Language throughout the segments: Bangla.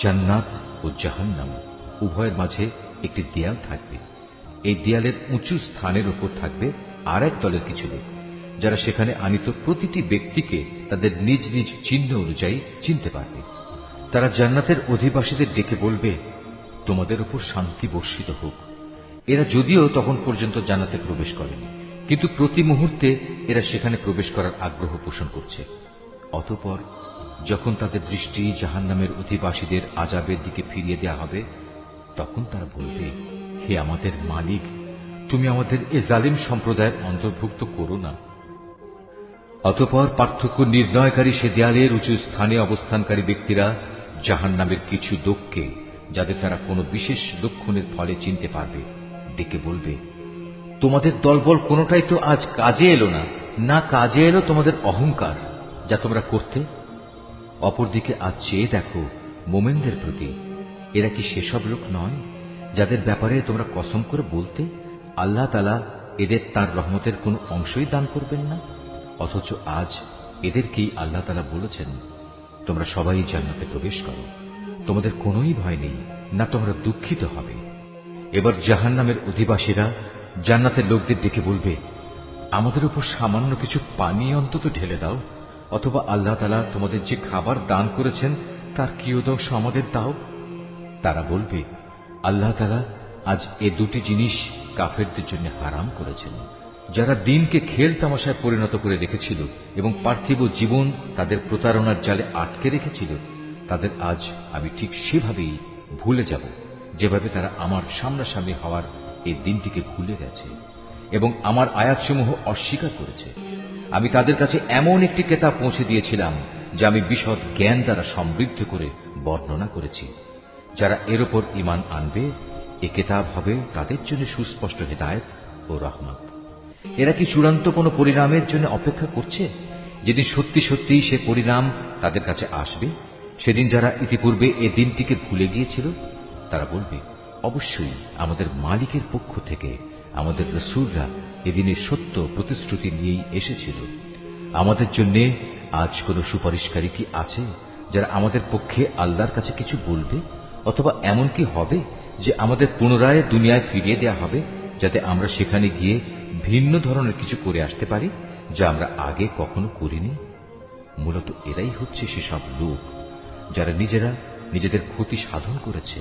জান্নাত ও জাহান্নাম উভয়ের মাঝে একটি দেয়াল থাকবে। এই দেয়ালের উঁচু স্থানের উপর থাকবে আর এক দলের কিছু লোক, যারা সেখানে আনিত প্রতিটি ব্যক্তিকে তাদের নিজ নিজ চিহ্ন অনুযায়ী চিনতে পারবে। তারা জান্নাতের অধিবাসীদের ডেকে বলবে, তোমাদের উপর শান্তি বর্ষিত হোক। এরা যদিও তখন পর্যন্ত জান্নাতে প্রবেশ করেনি, কিন্তু প্রতি মুহূর্তে এরা সেখানে প্রবেশ করার আগ্রহ পোষণ করছে। অতঃপর যখন তাদের দৃষ্টি জাহান্নামের অধিবাসীদের আযাবের দিকে ফিরিয়ে দেওয়া হবে, তখন তারা বলবে, হে আমাদের মালিক, তুমি আমাদের এ জালিম সম্প্রদায়ের অন্তর্ভুক্ত করো না। অতঃপর পার্থক্য নির্ণয়কারী সে দেয়ালের উঁচু স্থানে অবস্থানকারী ব্যক্তিরা জাহান্নামের কিছু লোককে, যাদের তারা কোনো বিশেষ লক্ষণের ফলে চিনতে পারবে, ডেকে বলবে, তোমাদের দলবল কোনোটাই তো আজ কাজে এলো না, না কাজে এলো তোমাদের অহংকার যা তোমরা করতে। অপরদিকে আজ চেয়ে দেখো মোমেনদের প্রতি, এরা কি সেসব লোক নয় যাদের ব্যাপারে তোমরা কসম করে বলতে, আল্লাহ তাআলা এদের তার রহমতের কোনো অংশই দান করবেন না? অথচ আজ এদেরকেই আল্লাহ তাআলা বলেছেন, তোমরা সবাই জান্নাতে প্রবেশ করো, তোমাদের কোনোই ভয় নেই, না তোমরা দুঃখিত হবে। এবার জাহান্নামের অধিবাসীরা জান্নাতের লোকদের ডেকে বলবে, আমাদের উপর সামান্য কিছু পানি অন্তত ঢেলে দাও, অথবা আল্লাহ তাআলা তোমাদের যে খাবার দান করেছেন তার কিয়দংশ আমাদের দাও। তারা বলবে, আল্লাহ তাআলা আজ এ দুটি জিনিস কাফেরদের জন্য হারাম করেছেন। যারা দিনকে খেল তামাশায় পরিণত করে রেখেছিল এবং পার্থিব জীবন তাদের প্রতারণার জালে আটকে রেখেছিল, তাদের আজ আমি ঠিক সেভাবেই ভুলে যাব যেভাবে তারা আমার সামনাসামনি হওয়ার এই দিনটিকে ভুলে গেছে এবং আমার আয়াতসমূহ অস্বীকার করেছে। আমি তাদের কাছে এমন একটি কিতাব পৌঁছে দিয়েছিলাম যা আমি বিশদ জ্ঞান দ্বারা সমৃদ্ধ করে বর্ণনা করেছি। যারা এর উপর ঈমান আনবে, এ কিতাব হবে তাদের জন্য সুস্পষ্ট হিদায়াত ও রহমত। এরা কি চূড়ান্ত কোন পরিণামের জন্য অপেক্ষা করছে, যেদিন সত্যি সত্যি সে পরিণাম তাদের কাছে আসবে? সেদিন যারা ইতিপূর্বে এ দিনটিকে ভুলে গিয়েছিল, তারা বলবে, অবশ্যই আমাদের মালিকের পক্ষ থেকে আমাদের রাসূলরা এদিনের সত্য প্রতিশ্রুতি নিয়েই এসেছিল। আমাদের জন্য আজ কোন সুপারিশকারী কি আছে যারা আমাদের পক্ষে আল্লাহর কাছে কিছু বলবে? অথবা এমন কি হবে যে আমাদের পুনরায় দুনিয়ায় ফিরিয়ে দেয়া হবে, যাতে আমরা সেখানে গিয়ে ভিন্ন ধরনের কিছু করে আসতে পারি যা আমরা আগে কখনো করিনি? মূলত এরাই হচ্ছে সেসব লোক যারা নিজেরা নিজেদের ক্ষতি সাধন করেছে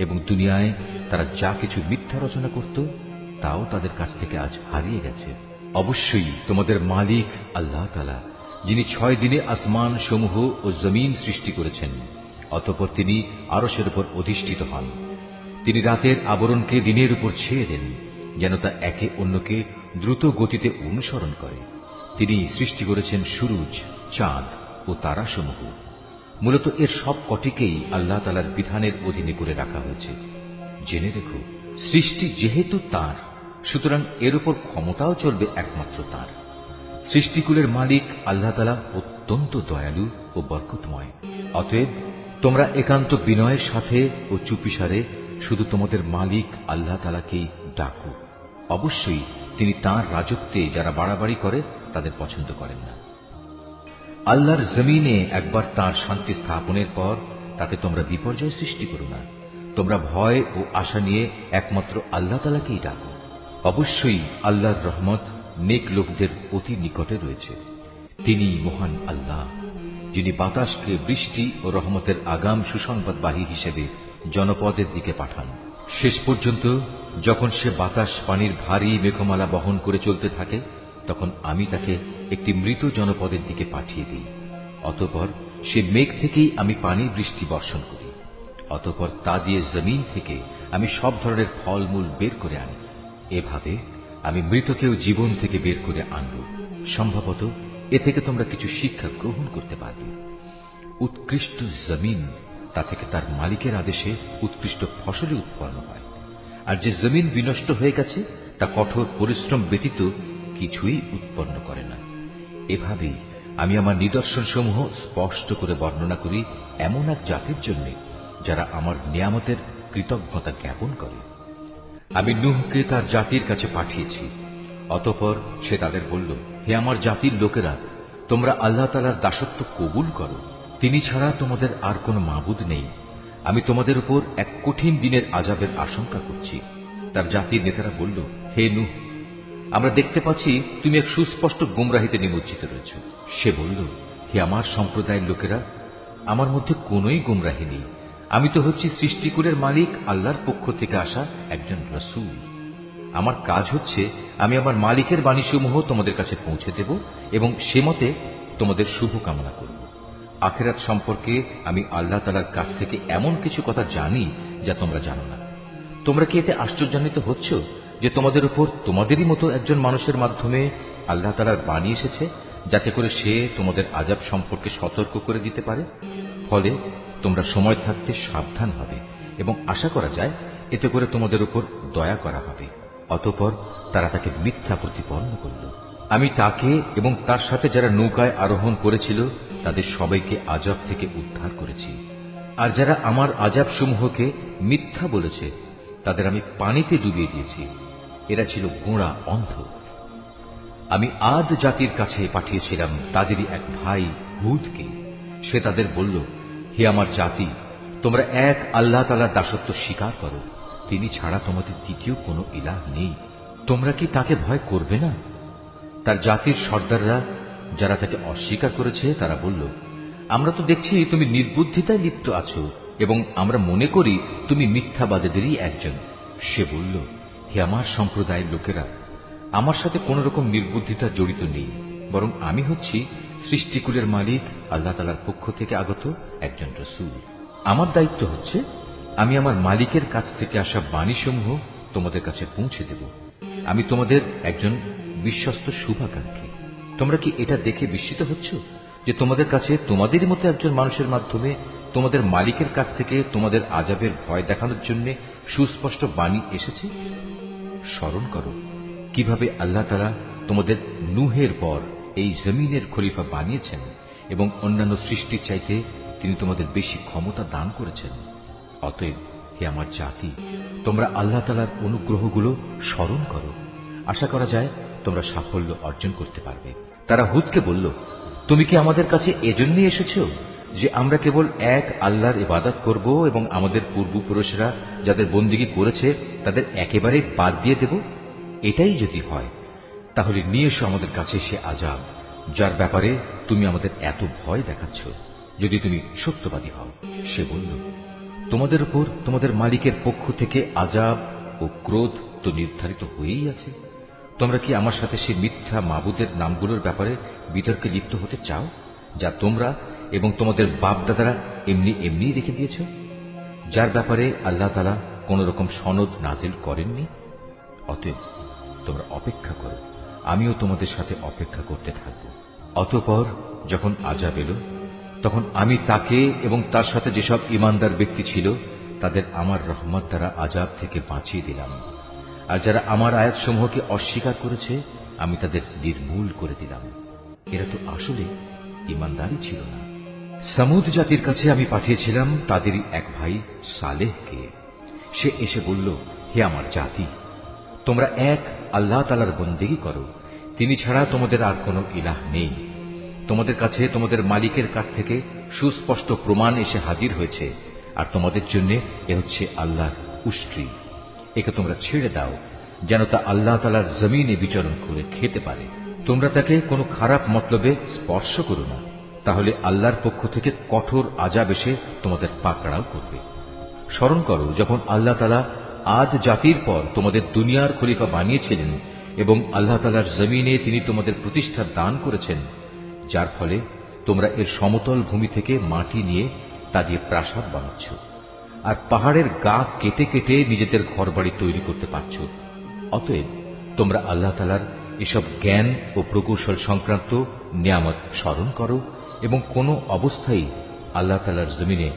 এবং দুনিয়ায় তারা যা কিছু মিথ্যা রচনা করত তাও তাদের কাছ থেকে আজ হারিয়ে গেছে। অবশ্যই তোমাদের মালিক আল্লাহ তাআলা, যিনি 6 দিনে আসমান সমূহ ও জমিন সৃষ্টি করেছেন, অতঃপর তিনি আরশের উপর অধিষ্ঠিত হন। তিনি রাতের আবরণকে দিনের উপর ছেয়ে দেন যেন তা একে অন্যকে দ্রুত গতিতে অনুসরণ করে। তিনি সৃষ্টি করেছেন সূরজ, চাঁদ ও তারাসমূহ। মূলত এর সব কটিকেই আল্লাহ তাআলার বিধানের অধীনে করে রাখা হয়েছে। জেনে রেখো, সৃষ্টি যেহেতু তাঁর, সুতরাং এর উপর ক্ষমতাও চলবে একমাত্র তাঁর। সৃষ্টিকুলের মালিক আল্লাহ তাআলা অত্যন্ত দয়ালু ও বরকতময়। অতএব তোমরা একান্ত বিনয়ের সাথে ও চুপিসারে শুধু তোমাদের মালিক আল্লাহ তাআলাকেই ডাকো। অবশ্যই তিনি তাঁর রাজত্বে যারা বাড়াবাড়ি করে তাদের পছন্দ করেন না। আল্লাহর জমিনে একবার তাঁর শান্তি স্থাপনের পর তাতে তোমরা বিপর্যয় সৃষ্টি করো না। তোমরা ভয় ও আশা নিয়ে একমাত্র আল্লাহ তাআলাকেই ডাকো। অবশ্যই আল্লাহর রহমত নেক লোকদের অতি নিকটে রয়েছে। তিনি মহান আল্লাহ, যিনি বাতাসকে বৃষ্টি ও রহমতের আগাম সুসংবাদবাহী হিসেবে জনপদের দিকে পাঠান। শেষ পর্যন্ত যখন সে বাতাস পানির ভারী মেঘমালা বহন করে চলতে থাকে, তখন আমি তাকে একটি মৃত জনপদের দিকে পাঠিয়ে দিই। অতঃপর সে মেঘ থেকেই আমি পানি বৃষ্টি বর্ষণ করি। অতঃপর তা দিয়ে জমিন থেকে আমি সব ধরনের ফলমূল বের করে আনি। এভাবে আমি মৃতকেও জীবন থেকে বের করে আনব। সম্ভবত এ থেকে তোমরা কিছু শিক্ষা গ্রহণ করতে পারবে। উৎকৃষ্ট জমিন, তা থেকে তার মালিকের আদেশে উৎকৃষ্ট ফসলই উৎপন্ন হয়। আর যে জমিন বিনষ্ট হয়ে গেছে তা কঠোর পরিশ্রম ব্যতীত কিছুই উৎপন্ন করে না। এভাবেই আমি আমার নিদর্শনসমূহ স্পষ্ট করে বর্ণনা করি এমন এক জাতির জন্য যারা আমার নিয়ামতের কৃতজ্ঞতা জ্ঞাপন করে। আমি নূহকে তার জাতির কাছে পাঠিয়েছি। অতঃপর সে তাদের বলল, হে আমার জাতির লোকেরা, তোমরা আল্লাহ তাআলার দাসত্ব কবুল করো। তিনি ছাড়া তোমাদের আর কোনো মাবুদ নেই। আমি তোমাদের উপর এক কঠিন দিনের আযাবের আশঙ্কা করছি। তার জাতির নেতারা বলল, হে নূহ, আমরা দেখতে পাচ্ছি তুমি এক সুস্পষ্ট গুমরাহিতে নিমজ্জিত রয়েছ। সে বলল, হে আমার সম্প্রদায়ের লোকেরা, আমার মধ্যে কোনোই গুমরাহি নেই। আমি তো হচ্ছি সৃষ্টিকুলের মালিক আল্লাহর পক্ষ থেকে আসা একজন রাসূল। আমার কাজ হচ্ছে আমি আমার মালিকের বাণীসমূহ তোমাদের কাছে পৌঁছে দেব এবং সে মতে তোমাদের শুভ কামনা করব। আখিরাত সম্পর্কে আমি আল্লাহ তাআলার কাছ থেকে এমন কিছু কথা জানি যা তোমরা জানো না। তোমরা কি এতে আশ্চর্যান্বিত হচ্ছ যে তোমাদের উপর তোমাদেরই মতো একজন মানুষের মাধ্যমে আল্লাহ তাআলার বাণী এসেছে, যাতে করে সে তোমাদের আযাব সম্পর্কে সতর্ক করে দিতে পারে? ফলে তোমরা সময় থাকতে সাবধান হবে এবং আশা করা যায় এতে করে তোমাদের উপর দয়া করা হবে। অতঃপর তারা তাকে মিথ্যা প্রতিপন্ন করল। আমি তাকে এবং তার সাথে যারা নৌকায় আরোহণ করেছিল তাদের সবাইকে আযাব থেকে উদ্ধার করেছি। আর যারা আমার আযাব সমূহকে মিথ্যা বলেছে তাদের আমি পানিতে ডুবিয়ে দিয়েছি। এরা ছিল গোঁড়া অন্ধ। আমি আদ জাতির কাছে পাঠিয়েছিলাম তাদেরই এক ভাই হুদকে। সে তাদের বলল, হে আমার জাতি, তোমরা এক আল্লাহ তাআলার দাসত্ব স্বীকার করো। তিনি ছাড়া তোমাদের দ্বিতীয় কোনো ইলাহ নেই। তোমরা কি তাকে ভয় করবে না? তার জাতির সর্দাররা যারা তাকে অস্বীকার করেছে তারা বলল, আমরা তো দেখছি তুমি নির্বুদ্ধিতায় লিপ্ত আছো এবং আমরা মনে করি তুমি মিথ্যাবাদীদেরই একজন। সে বলল, হে আমার সম্প্রদায়ের লোকেরা, আমার সাথে কোন রকম নির্বুদ্ধিতা জড়িত নেই, বরং আমি হচ্ছি সৃষ্টিকুলের মালিক আল্লাহ তাআলার পক্ষ থেকে আগত একজন রাসূল। আমার দায়িত্ব হচ্ছে আমি আমার মালিকের কাছ থেকে আসা বাণীসমূহ তোমাদের কাছে পৌঁছে দেব। আমি তোমাদের একজন বিশ্বস্ত শুভাকাঙ্ক্ষী। তোমরা কি এটা দেখে বিস্মিত হচ্ছ যে তোমাদের কাছে তোমাদেরই মতো একজন মানুষের মাধ্যমে তোমাদের মালিকের কাছ থেকে তোমাদের আযাবের ভয় দেখানোর জন্য সুস্পষ্ট বাণী এসেছে? স্মরণ করো কিভাবে আল্লাহ তাআলা তোমাদের নূহের পর এই জমিনের খলিফা বানিয়েছেন এবং অন্যান্য সৃষ্টির চাইতে তিনি তোমাদের বেশি ক্ষমতা দান করেছেন। অতএব হে আমার জাতি, তোমরা আল্লাহ তাআলার অনুগ্রহগুলো স্মরণ করো। আশা করা যায় তোমরা সাফল্য অর্জন করতে পারবে। তারা হুদকে বলল, তুমি কি আমাদের কাছে এজন্যই এসেছ যে আমরা কেবল এক আল্লাহর ইবাদত করব এবং আমাদের পূর্বপুরুষরা যাদের বন্দেগী করেছে তাদের একেবারে বাদ দিয়ে দেব? এটাই যদি হয় তাহলে নিয়ে এসো আমাদের কাছে সে আযাব যার ব্যাপারে তুমি আমাদের এত ভয় দেখাচ্ছ, যদি তুমি সত্যবাদী হও। সে বলল, তোমাদের উপর তোমাদের মালিকের পক্ষ থেকে আযাব ও ক্রোধ তো নির্ধারিত হয়েই আছে। তোমরা কি আমার সাথে সে মিথ্যা মাবুদের নামগুলোর ব্যাপারে বিতর্কে লিপ্ত হতে চাও, যা তোমরা এবং তোমাদের বাপ দাদারা এমনি এমনি রেখে দিয়েছ, যার ব্যাপারে আল্লাহ তাআলা কোন রকম সনদ নাজিল করেননি? অতএব তোমরা অপেক্ষা করো, আমিও তোমাদের সাথে অপেক্ষা করতে থাকব। অতঃপর যখন আযাব এলো তখন আমি তাকে এবং তার সাথে যেসব ঈমানদার ব্যক্তি ছিল তাদের আমার রহমত দ্বারা আযাব থেকে বাঁচিয়ে দিলাম। আর যারা আমার আয়াতসমূহকে অস্বীকার করেছে আমি তাদের নির্মূল করে দিলাম। এরা তো আসলে ঈমানদারই ছিল না। সমুদ জাতির কাছে আমি পাঠিয়েছিলাম তাদেরই এক ভাই সালেহকে। সে এসে বলল, হে আমার জাতি, তোমরা এক আল্লাহ তাআলার বন্দেগী করো। তিনি ছাড়া তোমাদের আর কোনো ইলাহ নেই। তোমাদের কাছে তোমাদের মালিকের কাছ থেকে সুস্পষ্ট প্রমাণ এসে হাজির হয়েছে, আর তোমাদের জন্য এ হচ্ছে আল্লাহর উষ্ট্রি। একে তোমরা ছেড়ে দাও যেন তা আল্লাহ তাআলার জমিনে বিচরণ করে খেতে পারে। তোমরা তাকে কোনো খারাপ মতলবে স্পর্শ করো না, তাহলে আল্লাহর পক্ষ থেকে কঠোর আযাব এসে তোমাদের পাকড়াও করবে। স্মরণ করো যখন আল্লাহ তাআলা আদ জাতির পর তোমাদের দুনিয়ার খলিফা বানিয়েছিলেন এবং আল্লাহ তাআলার জমিনে তিনি তোমাদের প্রতিষ্ঠা দান করেছেন, যার ফলে তোমরা এর সমতল ভূমি থেকে মাটি নিয়ে তা দিয়ে প্রাসাদ বানাচ্ছ, আর পাহাড়ের গা কেটে কেটে নিজেদের ঘরবাড়ি তৈরি করতে পারছ। অতএব তোমরা আল্লাহ তাআলার এসব জ্ঞান ও প্রকৌশল সংক্রান্ত নিয়ামত স্মরণ করো এবং কোনো অবস্থায় আল্লাহ তাআলার জমিনে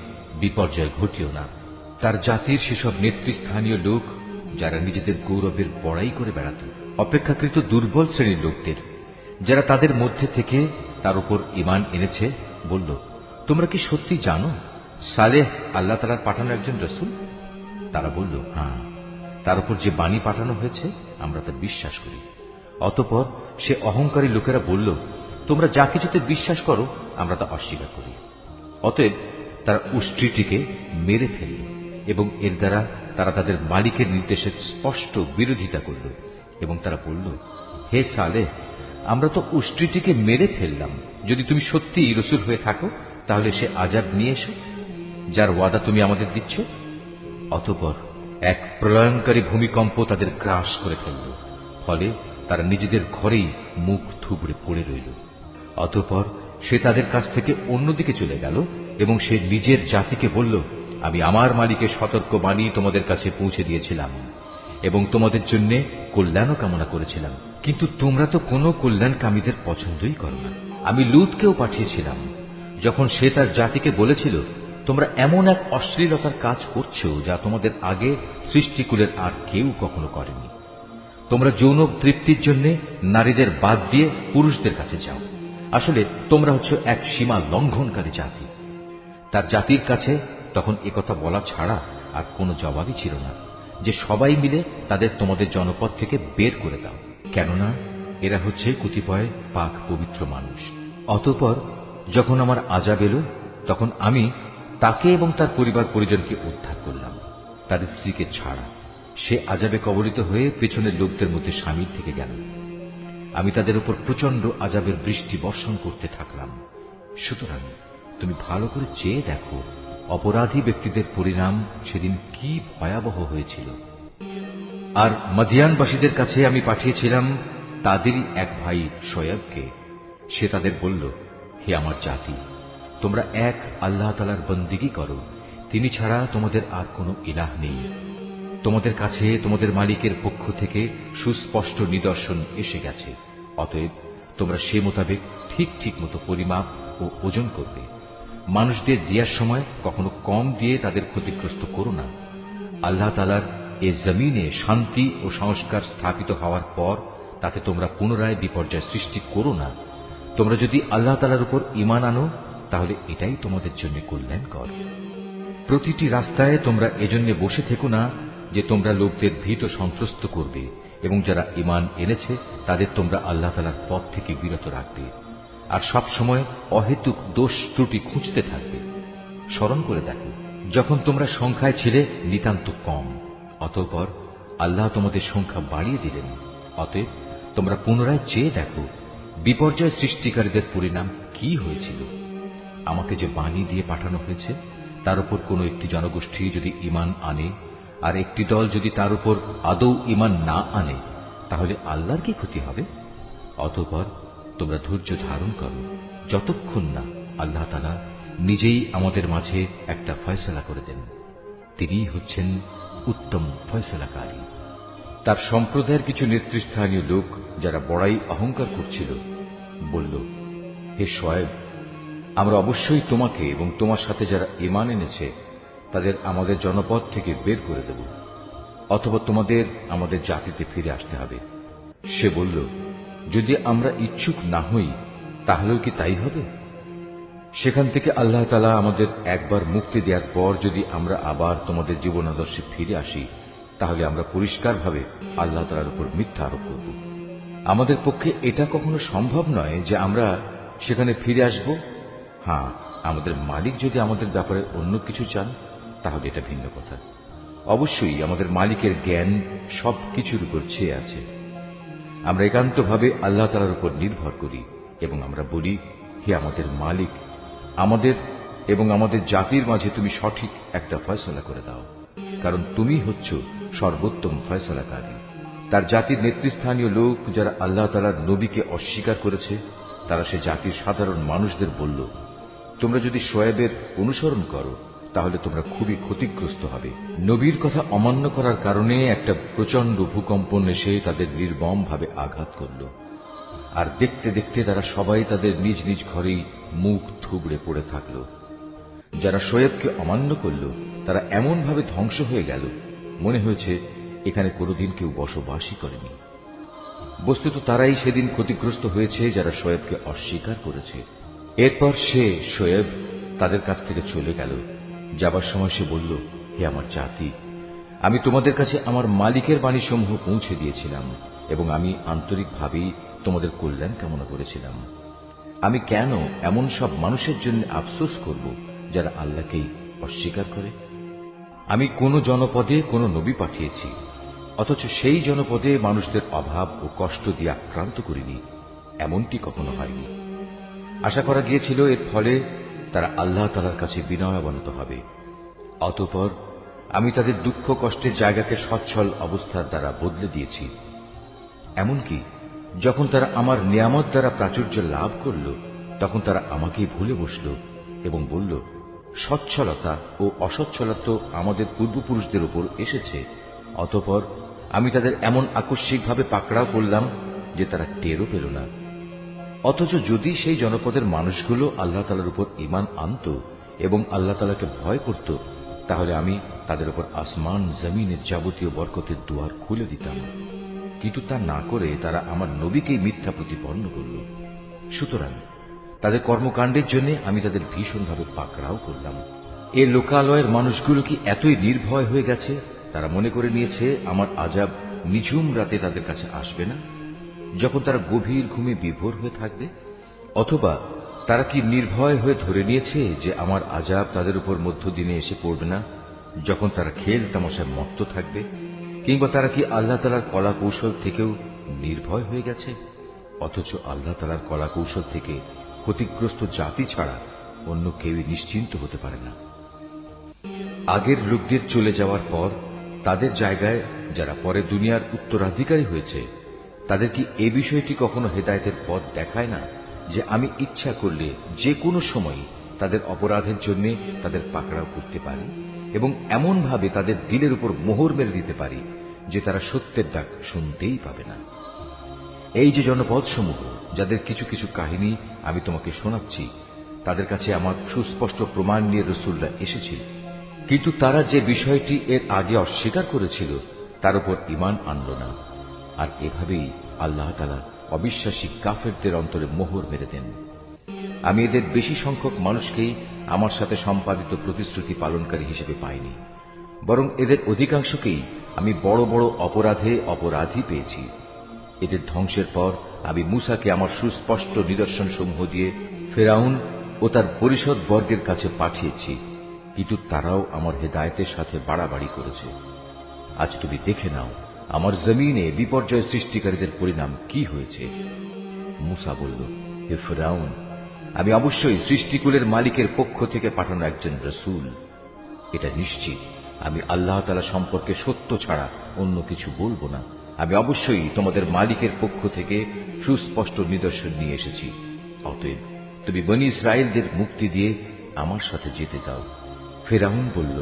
বিপর্যয় ঘটিও না। তার জাতির সেসব নেতৃস্থানীয় লোক যারা নিজেদের গৌরবের বড়াই করে বেড়াত, অপেক্ষাকৃত দুর্বল শ্রেণীর লোকদের যারা তাদের মধ্যে থেকে তার উপর ঈমান এনেছে, বলল, তোমরা কি সত্যি জানো সালেহ আল্লাহ তাআলার পাঠানো একজন রাসূল? তারা বলল, হ্যাঁ, তার উপর যে বাণী পাঠানো হয়েছে আমরা তা বিশ্বাস করি। অতঃপর সে অহংকারী লোকেরা বলল, তোমরা যা কিছুতে বিশ্বাস করো আমরা তা অস্বীকার করি। অতএব তারা উষ্ট্রীটিকে মেরে ফেলল এবং এর দ্বারা তারা তাদের মালিকের নির্দেশের স্পষ্ট বিরোধিতা করল এবং তারা বলল, হে সালেহ, আমরা তো উষ্ট্রীটিকে মেরে ফেললাম। যদি তুমি সত্যিই রসুল হয়ে থাকো তাহলে সে আযাব নিয়ে এসো যার ওয়াদা তুমি আমাদের দিচ্ছ। অতঃপর এক প্রলয়ঙ্কারী ভূমিকম্প তাদের গ্রাস করে ফেলল, ফলে তারা নিজেদের ঘরেই মুখ থুবড়ে পড়ে রইল। অতঃপর সে তাদের কাছ থেকে অন্যদিকে চলে গেল এবং সে নিজের জাতিকে বলল, আমি আমার মালিকের সতর্ক বাণী তোমাদের কাছে পৌঁছে দিয়েছিলাম এবং তোমাদের জন্য কল্যাণও কামনা করেছিলাম, কিন্তু তোমরা তো কোনো কল্যাণকামীদের পছন্দই করো না। আমি লূতকেও পাঠিয়েছিলাম যখন সে তার জাতিকে বলেছিল, তোমরা এমন এক অশ্লীলতার কাজ করছো যা তোমাদের আগে সৃষ্টিকুলের আর কেউ কখনো করেনি। তোমরা যৌন তৃপ্তির জন্য নারীদের বাদ দিয়ে পুরুষদের কাছে যাও। আসলে তোমরা হচ্ছে এক সীমা লঙ্ঘনকারী জাতি। তার জাতির কাছে তখন একথা বলা ছাড়া আর কোনো জবাবই ছিল না যে সবাই মিলে তাদের তোমাদের জনপদ থেকে বের করে দাও, কেননা এরা হচ্ছে কতিপয় পাক পবিত্র মানুষ। অতঃপর যখন আমার আযাব এলো তখন আমি তাকে এবং তার পরিবার পরিজনকে উদ্ধার করলাম, তার স্ত্রীকে ছাড়া। সে আযাবে কবলিত হয়ে পেছনের লোকদের মধ্যে শামিল থেকে গেল। আমি তাদের উপর প্রচন্ড আযাবের বৃষ্টি বর্ষণ করতে থাকলাম। সুতরাং তুমি ভালো করে চেয়ে দেখো অপরাধী ব্যক্তিদের পরিণাম সেদিন কি ভয়াবহ হয়েছিল। আর মদিয়ানবাসীদের কাছে আমি পাঠিয়েছিলাম তাদেরই এক ভাই শোয়েবকে। সে তাদের বলল, হে আমার জাতি, তোমরা এক আল্লাহ তাআলার বন্দেগী করো, তিনি ছাড়া তোমাদের আর কোনো ইলাহ নেই। তোমাদের কাছে তোমাদের মালিকের পক্ষ থেকে সুস্পষ্ট নিদর্শন এসে গেছে। অতএব তোমরা সে মোতাবেক ঠিক ঠিক মতো পরিমাপ ও ওজন করবে। মানুষদের দেওয়ার সময় কখনো কম দিয়ে তাদের ক্ষতিগ্রস্ত করো না। আল্লাহ তাআলার এ জমিনে শান্তি ও সংস্কার স্থাপিত হওয়ার পর তাতে তোমরা পুনরায় বিপর্যয় সৃষ্টি করো না। তোমরা যদি আল্লাহ তাআলার উপর ঈমান আনো তাহলে এটাই তোমাদের জন্য কল্যাণকর। প্রতিটি রাস্তায় তোমরা এজন্য বসে থেকো না যে তোমরা লোকদের ভীত সন্ত্রস্ত করবে এবং যারা ঈমান এনেছে তাদের তোমরা আল্লাহ তাআলার পথ থেকে বিরত রাখবে, আর সব সময় অহেতুক দোষ ত্রুটি খুঁজতে থাকবে। স্মরণ করে দেখো, যখন তোমরা সংখ্যায় ছিলে নিতান্ত কম, অতঃপর আল্লাহ তোমাদের সংখ্যা বাড়িয়ে দিলেন। অতএব তোমরা পুনরায় চেয়ে দেখো বিপর্যয় সৃষ্টিকারীদের পরিণাম কি হয়েছিল। আমাকে যে বাণী দিয়ে পাঠানো হয়েছে তার উপর কোন একটি জনগোষ্ঠী যদি ঈমান আনে আর একটি দল যদি তার উপর আদৌ ঈমান না আনে তাহলে আল্লাহর কি ক্ষতি হবে? অতঃপর তোমরা ধৈর্য ধারণ করো যতক্ষণ না আল্লাহ তাআলা নিজেই আমাদের মাঝে একটা ফয়সালা করে দেন। তিনিই হচ্ছেন উত্তম ফয়সালাকারী। তার সম্প্রদায়ের কিছু নেতৃস্থানীয় লোক যারা বড়াই অহংকার করছিল বলল, হে শোয়েব, আমরা অবশ্যই তোমাকে এবং তোমার সাথে যারা ঈমান এনেছে তাদের আমাদের জনপদ থেকে বের করে দেব, অথবা তোমাদের আমাদের জাতিতে ফিরে আসতে হবে। সে বলল, যদি আমরা ইচ্ছুক না হই তাহলেও কি তাই হবে? সেখান থেকে আল্লাহ তাআলা আমাদের একবার মুক্তি দেওয়ার পর যদি আমরা আবার তোমাদের জীবন আদর্শে ফিরে আসি তাহলে আমরা পরিষ্কারভাবে আল্লাহ তাআলার উপর মিথ্যা আরোপ করব। আমাদের পক্ষে এটা কখনো সম্ভব নয় যে আমরা সেখানে ফিরে আসব। হ্যাঁ, আমাদের মালিক যদি আমাদের ব্যাপারে অন্য কিছু চান তাহলে এটা ভিন্ন কথা। অবশ্যই আমাদের মালিকের জ্ঞান সব কিছুর উপর ছেয়ে আছে। আমরা একান্তভাবে আল্লাহ তাআলার উপর নির্ভর করি এবং আমরা বলি, হে আমাদের মালিক, আমাদের এবং আমাদের জাতির মাঝে তুমি সঠিক একটা ফয়সালা করে দাও, কারণ তুমি হচ্ছ সর্বোত্তম ফয়সালাকারী। তার জাতির নেতৃস্থানীয় লোক যারা আল্লাহ তাআলার নবীকে অস্বীকার করেছে তারা সে জাতির সাধারণ মানুষদের বলল, তোমরা যদি শোয়েবের অনুসরণ করো তাহলে তোমরা খুবই ক্ষতিগ্রস্ত হবে। নবীর কথা অমান্য করার কারণে একটা প্রচন্ড ভূকম্পন এসে তাদের নির্মম ভাবে আঘাত করল, আর দেখতে দেখতে তারা সবাই তাদের নিজ নিজ ঘরেই মুখ থুবড়ে পড়ে থাকল। যারা শোয়েবকে অমান্য করল তারা এমন ভাবে ধ্বংস হয়ে গেল মনে হয়েছে এখানে কোনোদিন কেউ বসবাসই করেনি। বস্তুত তারাই সেদিন ক্ষতিগ্রস্ত হয়েছে যারা শোয়েবকে অস্বীকার করেছে। এরপর সে শোয়েব তাদের কাছ থেকে চলে গেল। যাবার সময় সে বলল, হে আমার জাতি, আমি তোমাদের কাছে আমার মালিকের বাণীসমূহ পৌঁছে দিয়েছিলাম এবং আমি আন্তরিকভাবেই তোমাদের কল্যাণ কামনা করেছিলাম। আমি কেন এমন সব মানুষের জন্য আফসোস করব যারা আল্লাহকেই অস্বীকার করে? আমি কোন জনপদে কোন নবী পাঠিয়েছি, অথচ সেই জনপদে মানুষদের অভাব ও কষ্ট দিয়ে আক্রান্ত করিনি, এমনটি কখনো হয়নি। আশা করা গিয়েছিল এর ফলে তারা আল্লাহ তাআলার কাছে বিনয় অবনত হবে। অতঃপর আমি তাদের দুঃখ কষ্টের জায়গাকে সচ্ছল অবস্থার দ্বারা বদলে দিয়েছি। এমনকি যখন তারা আমার নিয়ামত দ্বারা প্রাচুর্য লাভ করল, তখন তারা আমাকেই ভুলে বসল এবং বলল, সচ্ছলতা ও অসচ্ছলতা আমাদের পূর্বপুরুষদের উপর এসেছে। অতঃপর আমি তাদের এমন আকস্মিকভাবে পাকড়াও করলাম যে তারা টেরও পেল না। অথচ যদি সেই জনপদের মানুষগুলো আল্লাহ তাআলার উপর ঈমান আনত এবং আল্লাহ তাআলাকে ভয় করত, তাহলে আমি তাদের উপর আসমান জমিনের যাবতীয় বরকতের দুয়ার খুলে দিতাম। কিন্তু তা না করে তারা আমার নবীকেই মিথ্যা প্রতিপন্ন করল। সুতরাং তাদের কর্মকাণ্ডের জন্য আমি তাদের ভীষণভাবে পাকড়াও করলাম। এ লোকালয়ের মানুষগুলো কি এতই নির্ভয় হয়ে গেছে, তারা মনে করে নিয়েছে আমার আযাব নিঝুম রাতে তাদের কাছে আসবে না, যখন তারা গভীর ঘুমে বিভোর হয়ে থাকবে? অথবা তারা কি নির্ভয় হয়ে ধরে নিয়েছে যে আমার আযাব তাদের উপর মধ্যদিনে এসে পড়বে না, যখন তারা খেল তামাশায় মত্ত থাকবে? কিংবা তারা কি আল্লাহ তাআলার কলা কৌশল থেকেও নির্ভয় হয়ে গেছে? অথচ আল্লাহ তাআলার কলা কৌশল থেকে ক্ষতিগ্রস্ত জাতি ছাড়া অন্য কেউই নিশ্চিন্ত হতে পারে না। আগের লোকদের চলে যাওয়ার পর তাদের জায়গায় যারা পরে দুনিয়ার উত্তরাধিকারী হয়েছে, তাদের কি এ বিষয়টি কখনো হেদায়েতের পথ দেখায় না যে আমি ইচ্ছা করলে যে কোনো সময় তাদের অপরাধের জন্য তাদের পাকড়াও করতে পারি এবং এমন ভাবে তাদের দিলের উপর মোহর মেরে দিতে পারি যে তারা সত্যের ডাক শুনতেই পাবে না। এই যে জনপদ সমূহ, যাদের কিছু কিছু কাহিনী আমি তোমাকে শোনাচ্ছি, তাদের কাছে আমার সুস্পষ্ট প্রমাণ নিয়ে রাসূলরা এসেছিল, কিন্তু তারা যে বিষয়টি এর আগে অস্বীকার করেছিল তার উপর ঈমান আনল না। আর এভাবেই আল্লাহ তাআলা অবিশ্বাসী কাফেরদের অন্তরে মোহর মেরে দেন। আমি এদের বেশি সংখ্যক মানুষকেই আমার সাথে সম্পাদিত প্রতিশ্রুতি পালনকারী হিসেবে পাইনি, বরং এদের অধিকাংশকেই আমি বড় বড় অপরাধে অপরাধী পেয়েছি। এদের ধ্বংসের পর আমি মূসাকে আমার সুস্পষ্ট নিদর্শন সমূহ দিয়ে ফেরাউন ও তার পরিষদ বর্গের কাছে পাঠিয়েছি, কিন্তু তারাও আমার হেদায়েতের সাথে বাড়াবাড়ি করেছে। আজ তুমি দেখে নাও আমার জমিনে বিপর্যয় সৃষ্টিকারীদের পরিণাম কি হয়েছে। মূসা বলল, হে ফেরাউন, আমি অবশ্যই সৃষ্টিকুলের মালিকের পক্ষ থেকে পাঠানো একজন রাসূল। এটা নিশ্চিত আমি আল্লাহ তাআলা সম্পর্কে সত্য ছাড়া অন্য কিছু বলবো না। আমি অবশ্যই তোমাদের মালিকের পক্ষ থেকে সুস্পষ্ট নিদর্শন নিয়ে এসেছি। অতএব তুমি বনী ইসরায়েলদের মুক্তি দিয়ে আমার সাথে যেতে দাও। ফেরাউন বলল,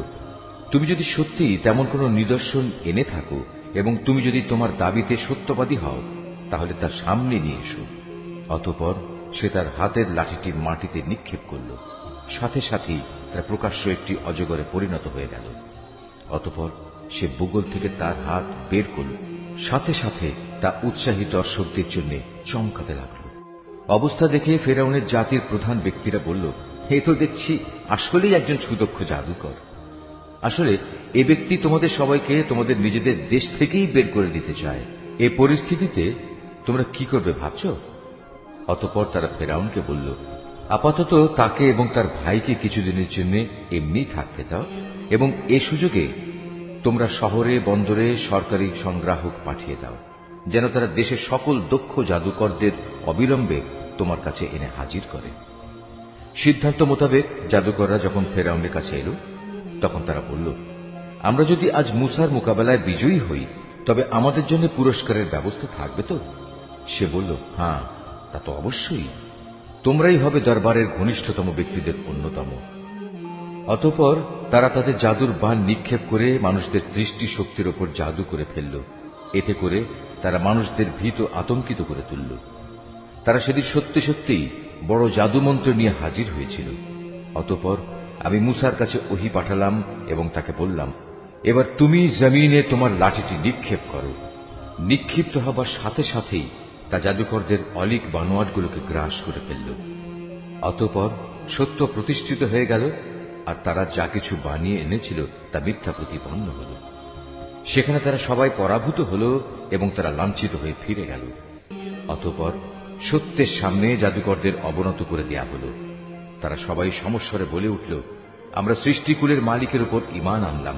তুমি যদি সত্যি তেমন কোন নিদর্শন এনে থাকো এবং তুমি যদি তোমার দাবিতে সত্যবাদী হও, তাহলে তার সামনে নিয়ে এসো। অতঃপর সে তার হাতের লাঠিটি মাটিতে নিক্ষেপ করল, সাথে সাথেই তার প্রকাশ্য একটি অজগরে পরিণত হয়ে গেল। অতঃপর সে বুগল থেকে তার হাত বের করল, সাথে সাথে তা উৎসাহী দর্শকদের জন্য চমকাতে লাগল। অবস্থা দেখে ফেরাউনের জাতির প্রধান ব্যক্তিরা বলল, এ তো দেখছি আসলেই একজন সুদক্ষ জাদুকর। আসলে এ ব্যক্তি তোমাদের সবাইকে তোমাদের নিজেদের দেশ থেকেই বের করে দিতে চায়। এ পরিস্থিতিতে তোমরা কি করবে ভাবছ? অতঃপর তারা ফেরাউনকে বলল, আপাতত তাকে এবং তার ভাইকে কিছুদিনের জন্য এমনি থাকতে দাও এবং এ সুযোগে তোমরা শহরে বন্দরে সরকারি সংগ্রাহক পাঠিয়ে দাও, যেন তারা দেশের সকল দক্ষ জাদুকরদের অবিলম্বে তোমার কাছে এনে হাজির করে। সিদ্ধান্ত মোতাবেক জাদুকররা যখন ফেরাউনের কাছে এলো, তখন তারা বলল, আমরা যদি আজ মূসার মোকাবেলায় বিজয়ী হই, তবে আমাদের জন্য পুরস্কারের ব্যবস্থা থাকবে তো? সে বলল, হ্যাঁ, তা তো অবশ্যই। তোমরাই হবে দরবারের ঘনিষ্ঠতম ব্যক্তিদের অন্যতম। অতঃপর তারা তাদের জাদুর বাণ নিক্ষেপ করে মানুষদের দৃষ্টি শক্তির ওপর জাদু করে ফেলল। এতে করে তারা মানুষদের ভীত আতঙ্কিত করে তুলল। তারা সেদিন সত্যি সত্যিই বড় জাদুমন্ত্র নিয়ে হাজির হয়েছিল। অতঃপর আমি মূসার কাছে ওহী পাঠালাম এবং তাকে বললাম, এবার তুমি জমিনে তোমার লাঠিটি নিক্ষেপ করো। নিক্ষিপ্ত হবার সাথে সাথেই তা জাদুকরদের অলিক বানোয়াটগুলোকে গ্রাস করে ফেলল। অতঃপর সত্য প্রতিষ্ঠিত হয়ে গেল, আর তারা যা কিছু বানিয়ে এনেছিল তা মিথ্যা প্রতিপন্ন হল। সেখানে তারা সবাই পরাভূত হল এবং তারা লাঞ্ছিত হয়ে ফিরে গেল। অতঃপর সত্যের সামনে জাদুকরদের অবনত করে দেয়া হল। তারা সবাই সমস্বরে বলে উঠল, আমরা সৃষ্টিকুলের মালিকের উপর ঈমান আনলাম,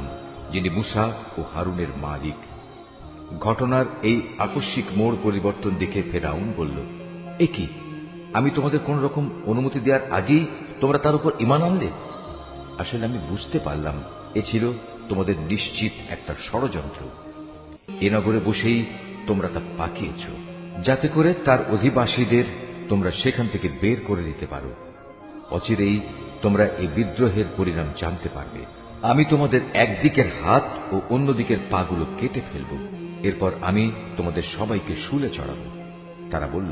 যিনি মুসা ও হারুনের মালিক। ঘটনার এই আকস্মিক মোড় পরিবর্তন দেখে ফেরাউন বলল, এ কি, আমি তোমাদের কোন রকম অনুমতি দেওয়ার আগেই তোমরা তার উপর ঈমান আনলে? আসলে আমি বুঝতে পারলাম এ ছিল তোমাদের নিশ্চিত একটা ষড়যন্ত্র। এ নগরে বসেই তোমরা তা পাকিয়েছ, যাতে করে তার অধিবাসীদের তোমরা সেখান থেকে বের করে দিতে পারো। অচিরেই তোমরা এই বিদ্রোহের পরিণাম জানতে পারবে। আমি তোমাদের একদিকের হাত ও অন্যদিকের পাগুলো কেটে ফেলব, এরপর আমি তোমাদের সবাইকে শুলে চড়াব। তারা বলল,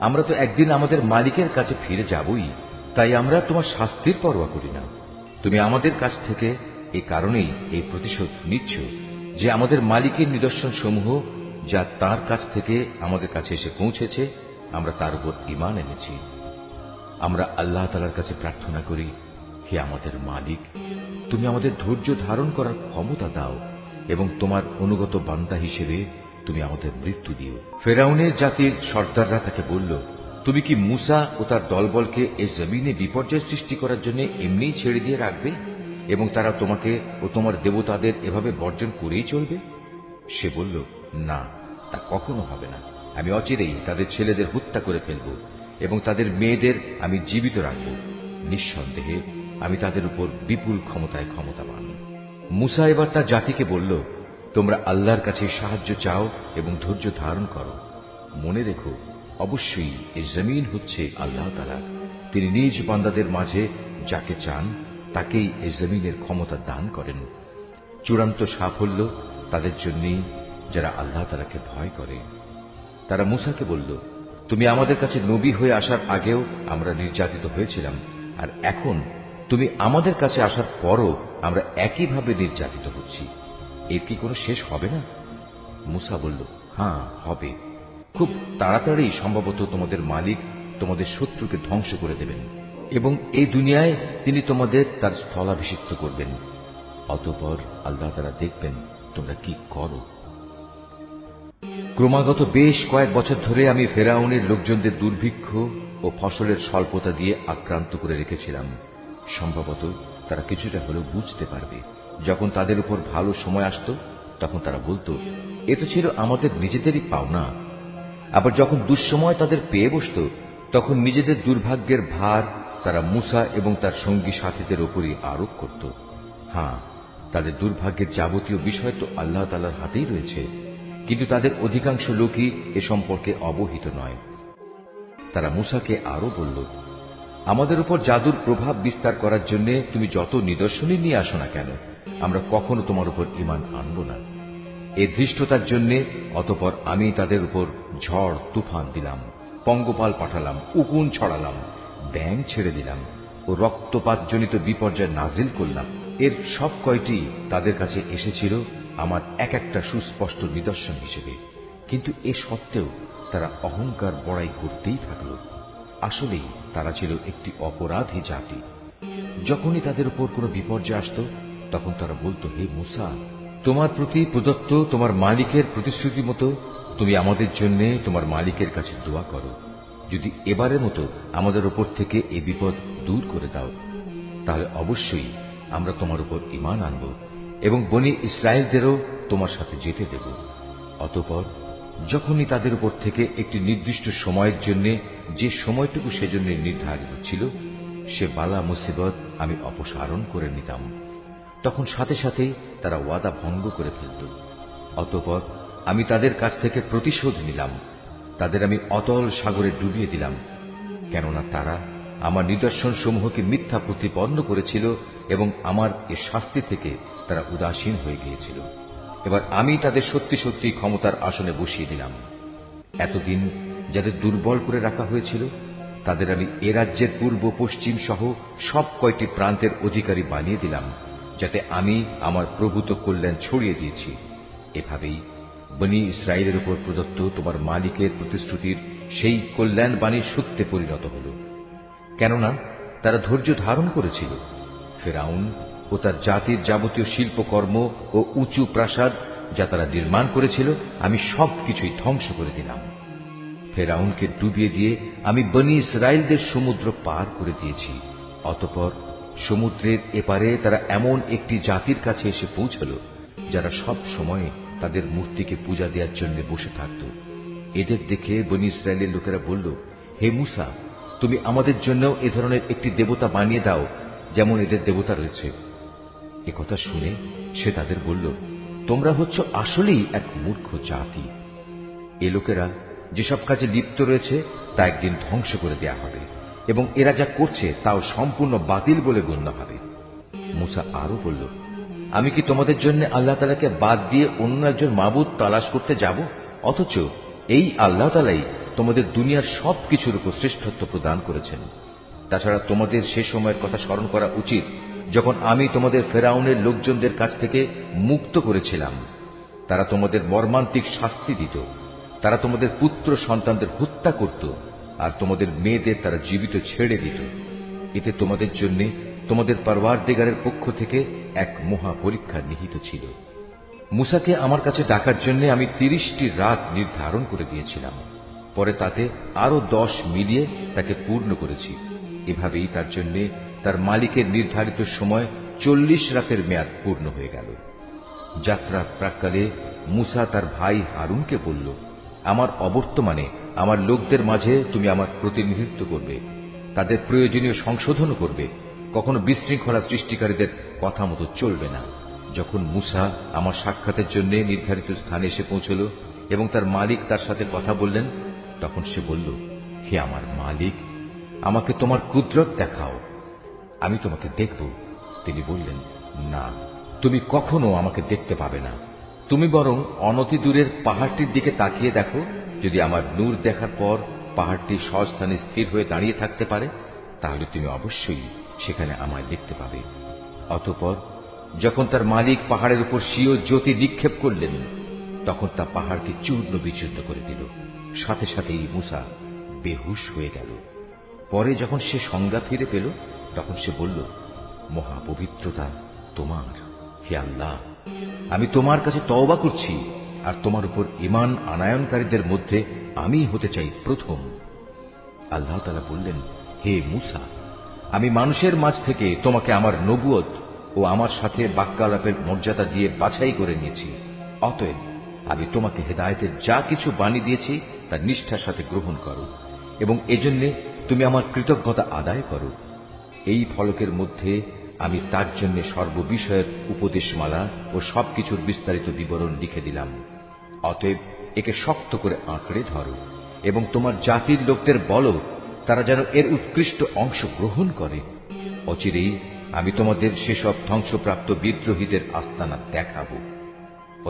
আমরা তো একদিন আমাদের মালিকের কাছে ফিরে যাবই, তাই আমরা তোমার শাস্তির পরোয়া করি না। তুমি আমাদের কাছ থেকে এই কারণেই এই প্রতিশোধ নিচ্ছ যে আমাদের মালিকের নিদর্শন সমূহ যা তার কাছ থেকে আমাদের কাছে এসে পৌঁছেছে, আমরা তার উপর ঈমান এনেছি। আমরা আল্লাহ তাআলার কাছে প্রার্থনা করি, হে আমাদের মালিক, তুমি আমাদের ধৈর্য ধারণ করার ক্ষমতা দাও এবং তোমার অনুগত বান্দা হিসেবে তুমি আমাদের মৃত্যু দিও। ফেরাউনের জাতির সর্দাররা তাকে বলল, তুমি কি মুসা ও তার দলবলকে এই জমিনে বিপর্যয় সৃষ্টি করার জন্য এমনিই ছেড়ে দিয়ে রাখবে এবং তারা তোমাকে ও তোমার দেবতাদের এভাবে বর্জন করেই চলবে? সে বলল, না, তা কখনো হবে না। আমি অচিরেই তাদের ছেলেদের হত্যা করে ফেলব এবং তাদের মেয়েদের আমি জীবিত রাখব। নিঃসন্দেহে আমি তাদের উপর বিপুল ক্ষমতায় ক্ষমতাবান। মুসা এবার তার জাতিকে বলল, তোমরা আল্লাহর কাছে সাহায্য চাও এবং ধৈর্য ধারণ করো। মনে রেখো, অবশ্যই এই জমিন হচ্ছে আল্লাহ তাআলার। তিনি নিজ বান্দাদের মাঝে যাকে চান তাকেই এই জমিনের ক্ষমতা দান করেন। চূড়ান্ত সাফল্য তাদের জন্যই যারা আল্লাহ তাআলাকে ভয় করে। তারা মুসাকে বলল, তুমি আমাদের কাছে নবী হয়ে আসার আগেও আমরা নির্যাতিত হয়েছিলাম, আর এখন তুমি আমাদের কাছে আসার পরও আমরা একইভাবে নির্যাতিত হচ্ছি। এর কি কোনো শেষ হবে না? মুসা বলল, হ্যাঁ, হবে। খুব তাড়াতাড়ি সম্ভবত তোমাদের মালিক তোমাদের শত্রুকে ধ্বংস করে দেবেন এবং এই দুনিয়ায় তিনি তোমাদের তার স্থলাভিষিক্ত করবেন। অতঃপর আল্লাহ তাআলা দেখবেন তোমরা কি করো। ক্রমাগত বেশ কয়েক বছর ধরে আমি ফেরাউনের লোকজনদের দুর্ভিক্ষ ও ফসলের স্বল্পতা দিয়ে আক্রান্ত করে রেখেছিলাম। সম্ভবত তারা কিছুটা হলেও বুঝতে পারবে। যখন তাদের উপর ভালো সময় আসত, তখন তারা বলতো, এ তো ছিল আমাদের নিজেদেরই পাওনা। আবার যখন দুঃসময় তাদের পেয়ে বসত, তখন নিজেদের দুর্ভাগ্যের ভার তারা মুসা এবং তার সঙ্গী সাথীদের উপরই আরোপ করত। হ্যাঁ, তাদের দুর্ভাগ্যের যাবতীয় বিষয় তো আল্লাহ তাআলার হাতেই রয়েছে, কিন্তু তাদের অধিকাংশ লোকই এ সম্পর্কে অবহিত নয়। তারা মুসাকে আরো বলল, আমাদের উপর জাদুর প্রভাব বিস্তার করার জন্য তুমি যত নিদর্শনই নিয়ে আসো না কেন, আমরা কখনো তোমার উপর ঈমান আনব না। এই ধৃষ্টতার জন্য অতঃপর আমি তাদের উপর ঝড় তুফান দিলাম, পঙ্গপাল পাঠালাম, উকুন ছড়ালাম, ব্যাঙ ছেড়ে দিলাম ও রক্তপাতজনিত বিপর্যয় নাজিল করলাম। এর সব কয়টি তাদের কাছে এসেছিল আমার এক একটা সুস্পষ্ট নিদর্শন হিসেবে, কিন্তু এ সত্ত্বেও তারা অহংকার বড়াই করতেই থাকল। আসলেই তারা ছিল একটি অপরাধী জাতি। যখনই তাদের উপর কোনো বিপর্যয় আসত, তখন তারা বলতো, হে মুসা, তোমার প্রতি প্রদত্ত তোমার মালিকের প্রতিশ্রুতি মতো তুমি আমাদের জন্য তোমার মালিকের কাছে দোয়া করো। যদি এবারের মতো আমাদের উপর থেকে এই বিপদ দূর করে দাও, তাহলে অবশ্যই আমরা তোমার উপর ঈমান আনব এবং বনী ইসরায়েলদেরও তোমার সাথে যেতে দেব। অতঃপর যখনই তাদের উপর থেকে একটি নির্দিষ্ট সময়ের জন্য, যে সময়টুকু সেজন্য নির্ধারিত ছিল, সে বালা মুসিবত আমি অপসারণ করে নিতাম, তখন সাথে সাথেই তারা ওয়াদা ভঙ্গ করে ফেলত। অতঃপর আমি তাদের কাছ থেকে প্রতিশোধ নিলাম, তাদের আমি অতল সাগরে ডুবিয়ে দিলাম, কেননা তারা আমার নিদর্শন সমূহকে মিথ্যা প্রতিপন্ন করেছিল এবং আমার এ শাস্তি থেকে তারা উদাসীন হয়ে গিয়েছিল। এবার আমি তাদের সত্যি সত্যি ক্ষমতার আসনে বসিয়ে দিলাম। এতদিন যাদের দুর্বল করে রাখা হয়েছিল, তাদের আমি এ রাজ্যের পূর্ব পশ্চিম সহ সব কয়টি প্রান্তের অধিকারী বানিয়ে দিলাম, যাতে আমি আমার প্রভূত কল্যাণ ছড়িয়ে দিয়েছি। এভাবেই বনী ইসরায়েলের উপর প্রদত্ত তোমার মালিকের প্রতিশ্রুতির সেই কল্যাণ বাণী সত্যে পরিণত হল, কেননা তারা ধৈর্য ধারণ করেছিল। ফেরাউন ও তার জাতির যাবতীয় শিল্পকর্ম ও উঁচু প্রাসাদ যা তারা নির্মাণ করেছিল, আমি সবকিছুই ধ্বংস করে দিলাম। ফেরাউনকে ডুবিয়ে দিয়ে আমি বনী ইসরায়েলদের সমুদ্র পার করে দিয়েছি। অতঃপর সমুদ্রের এপারে তারা এমন একটি জাতির কাছে এসে পৌঁছল যারা সব সময় তাদের মূর্তিকে পূজা দেওয়ার জন্য বসে থাকত। এদের দেখে বনী ইসরায়েলের লোকেরা বলল, হে মূসা, তুমি আমাদের জন্য এ ধরনের একটি দেবতা বানিয়ে দাও যেমন এদের দেবতা রয়েছে। একথা শুনে সে তাদের বলল, তোমরা হচ্ছ আসলেই এক মূর্খ জাতি। এ লোকেরা যেসব কাজে লিপ্ত রয়েছে তা একদিন ধ্বংস করে দেয়া হবে এবং এরা যা করছে তাও সম্পূর্ণ বাতিল বলে গণ্য হবে। মূসা আরো বলল, আমি কি তোমাদের জন্য আল্লাহ তাআলাকে বাদ দিয়ে অন্য একজন মাবুদ তালাশ করতে যাব? অথচ এই আল্লাহ তাআলাই তোমাদের দুনিয়ার সবকিছুর উপর শ্রেষ্ঠত্ব প্রদান করেছেন। তাছাড়া তোমাদের সে সময়ের কথা স্মরণ করা উচিত যখন আমি তোমাদের ফেরাউনের লোকজনদের কাছ থেকে মুক্ত করেছিলাম। তারা তোমাদের মর্মান্তিক শাস্তি দিত, তারা তোমাদের পুত্র সন্তানদের হত্যা করত আর তোমাদের মেয়েদের তারা জীবিত ছেড়ে দিত। এতে তোমাদের জন্য তোমাদের পরওয়ারদিগারের পক্ষ থেকে এক মহা পরীক্ষা নিহিত ছিল। মূসাকে আমার কাছে ডাকার জন্য আমি 30টি রাত নির্ধারণ করে দিয়েছিলাম, পরে তাতে আরো 10 মিলিয়ে তাকে পূর্ণ করেছি। এভাবেই তার জন্য তার মালিকের নির্ধারিত সময় 40 রাতের মেয়াদ পূর্ণ হয়ে গেল। যাত্রার প্রাক্কালে মূসা তার ভাই হারুনকে বলল, আমার অবর্তমানে আমার লোকদের মাঝে তুমি আমার প্রতিনিধিত্ব করবে, তাদের প্রয়োজনীয় সংশোধন করবে, কখনো বিশৃঙ্খলা সৃষ্টিকারীদের কথা মতো চলবে না। যখন মূসা আমার সাক্ষাতের জন্য নির্ধারিত স্থানে এসে পৌঁছল এবং তার মালিক তার সাথে কথা বললেন, তখন সে বলল, হে আমার মালিক, আমাকে তোমার কুদরত দেখাও, আমি তোমাকে দেখব। তিনি বললেন, না, তুমি কখনো আমাকে দেখতে পাবে না। তুমি বরং অনতি দূরের পাহাড়টির দিকে তাকিয়ে দেখো, যদি আমার নূর দেখার পর পাহাড়টি স্বস্থানে স্থির হয়ে দাঁড়িয়ে থাকতে পারে তাহলে তুমি অবশ্যই সেখানে আমায় দেখতে পাবে। অতঃপর যখন তার মালিক পাহাড়ের উপর স্বীয় জ্যোতি নিক্ষেপ করলেন তখন তা পাহাড়কে চূর্ণ বিচূর্ণ করে দিল। সাথে সাথেই মূসা বেহুশ হয়ে গেল। পরে যখন সে সংজ্ঞা ফিরে পেল তখন সে বলল, মহাপবিত্রতা তোমার, হে আল্লাহ, আমি তোমার কাছে তওবা করছি আর তোমার উপর ঈমান আনায়নকারীদের মধ্যে আমি হতে চাই প্রথম। আল্লাহ তাআলা বললেন, হে মূসা, আমি মানুষের মাঝ থেকে তোমাকে আমার নবুয়ত ও আমার সাথে বাক্যালাপের মর্যাদা দিয়ে বাছাই করে নিয়েছি। অতএব আমি তোমাকে হেদায়েতের যা কিছু বাণী দিয়েছি তা নিষ্ঠার সাথে গ্রহণ করো এবং এজন্য তুমি আমার কৃতজ্ঞতা আদায় করো। এই ফলকের মধ্যে আমি তার জন্য সর্ববিষয়ের উপদেশমালা ও সবকিছুর বিস্তারিত বিবরণ লিখে দিলাম। অতএব একে শক্ত করে আঁকড়ে ধরো এবং তোমার জাতির লোকদের বলো তারা যেন এর উৎকৃষ্ট অংশ গ্রহণ করে। অচিরেই আমি তোমাদের সেসব ধ্বংসপ্রাপ্ত বিদ্রোহীদের আস্তানা দেখাবো।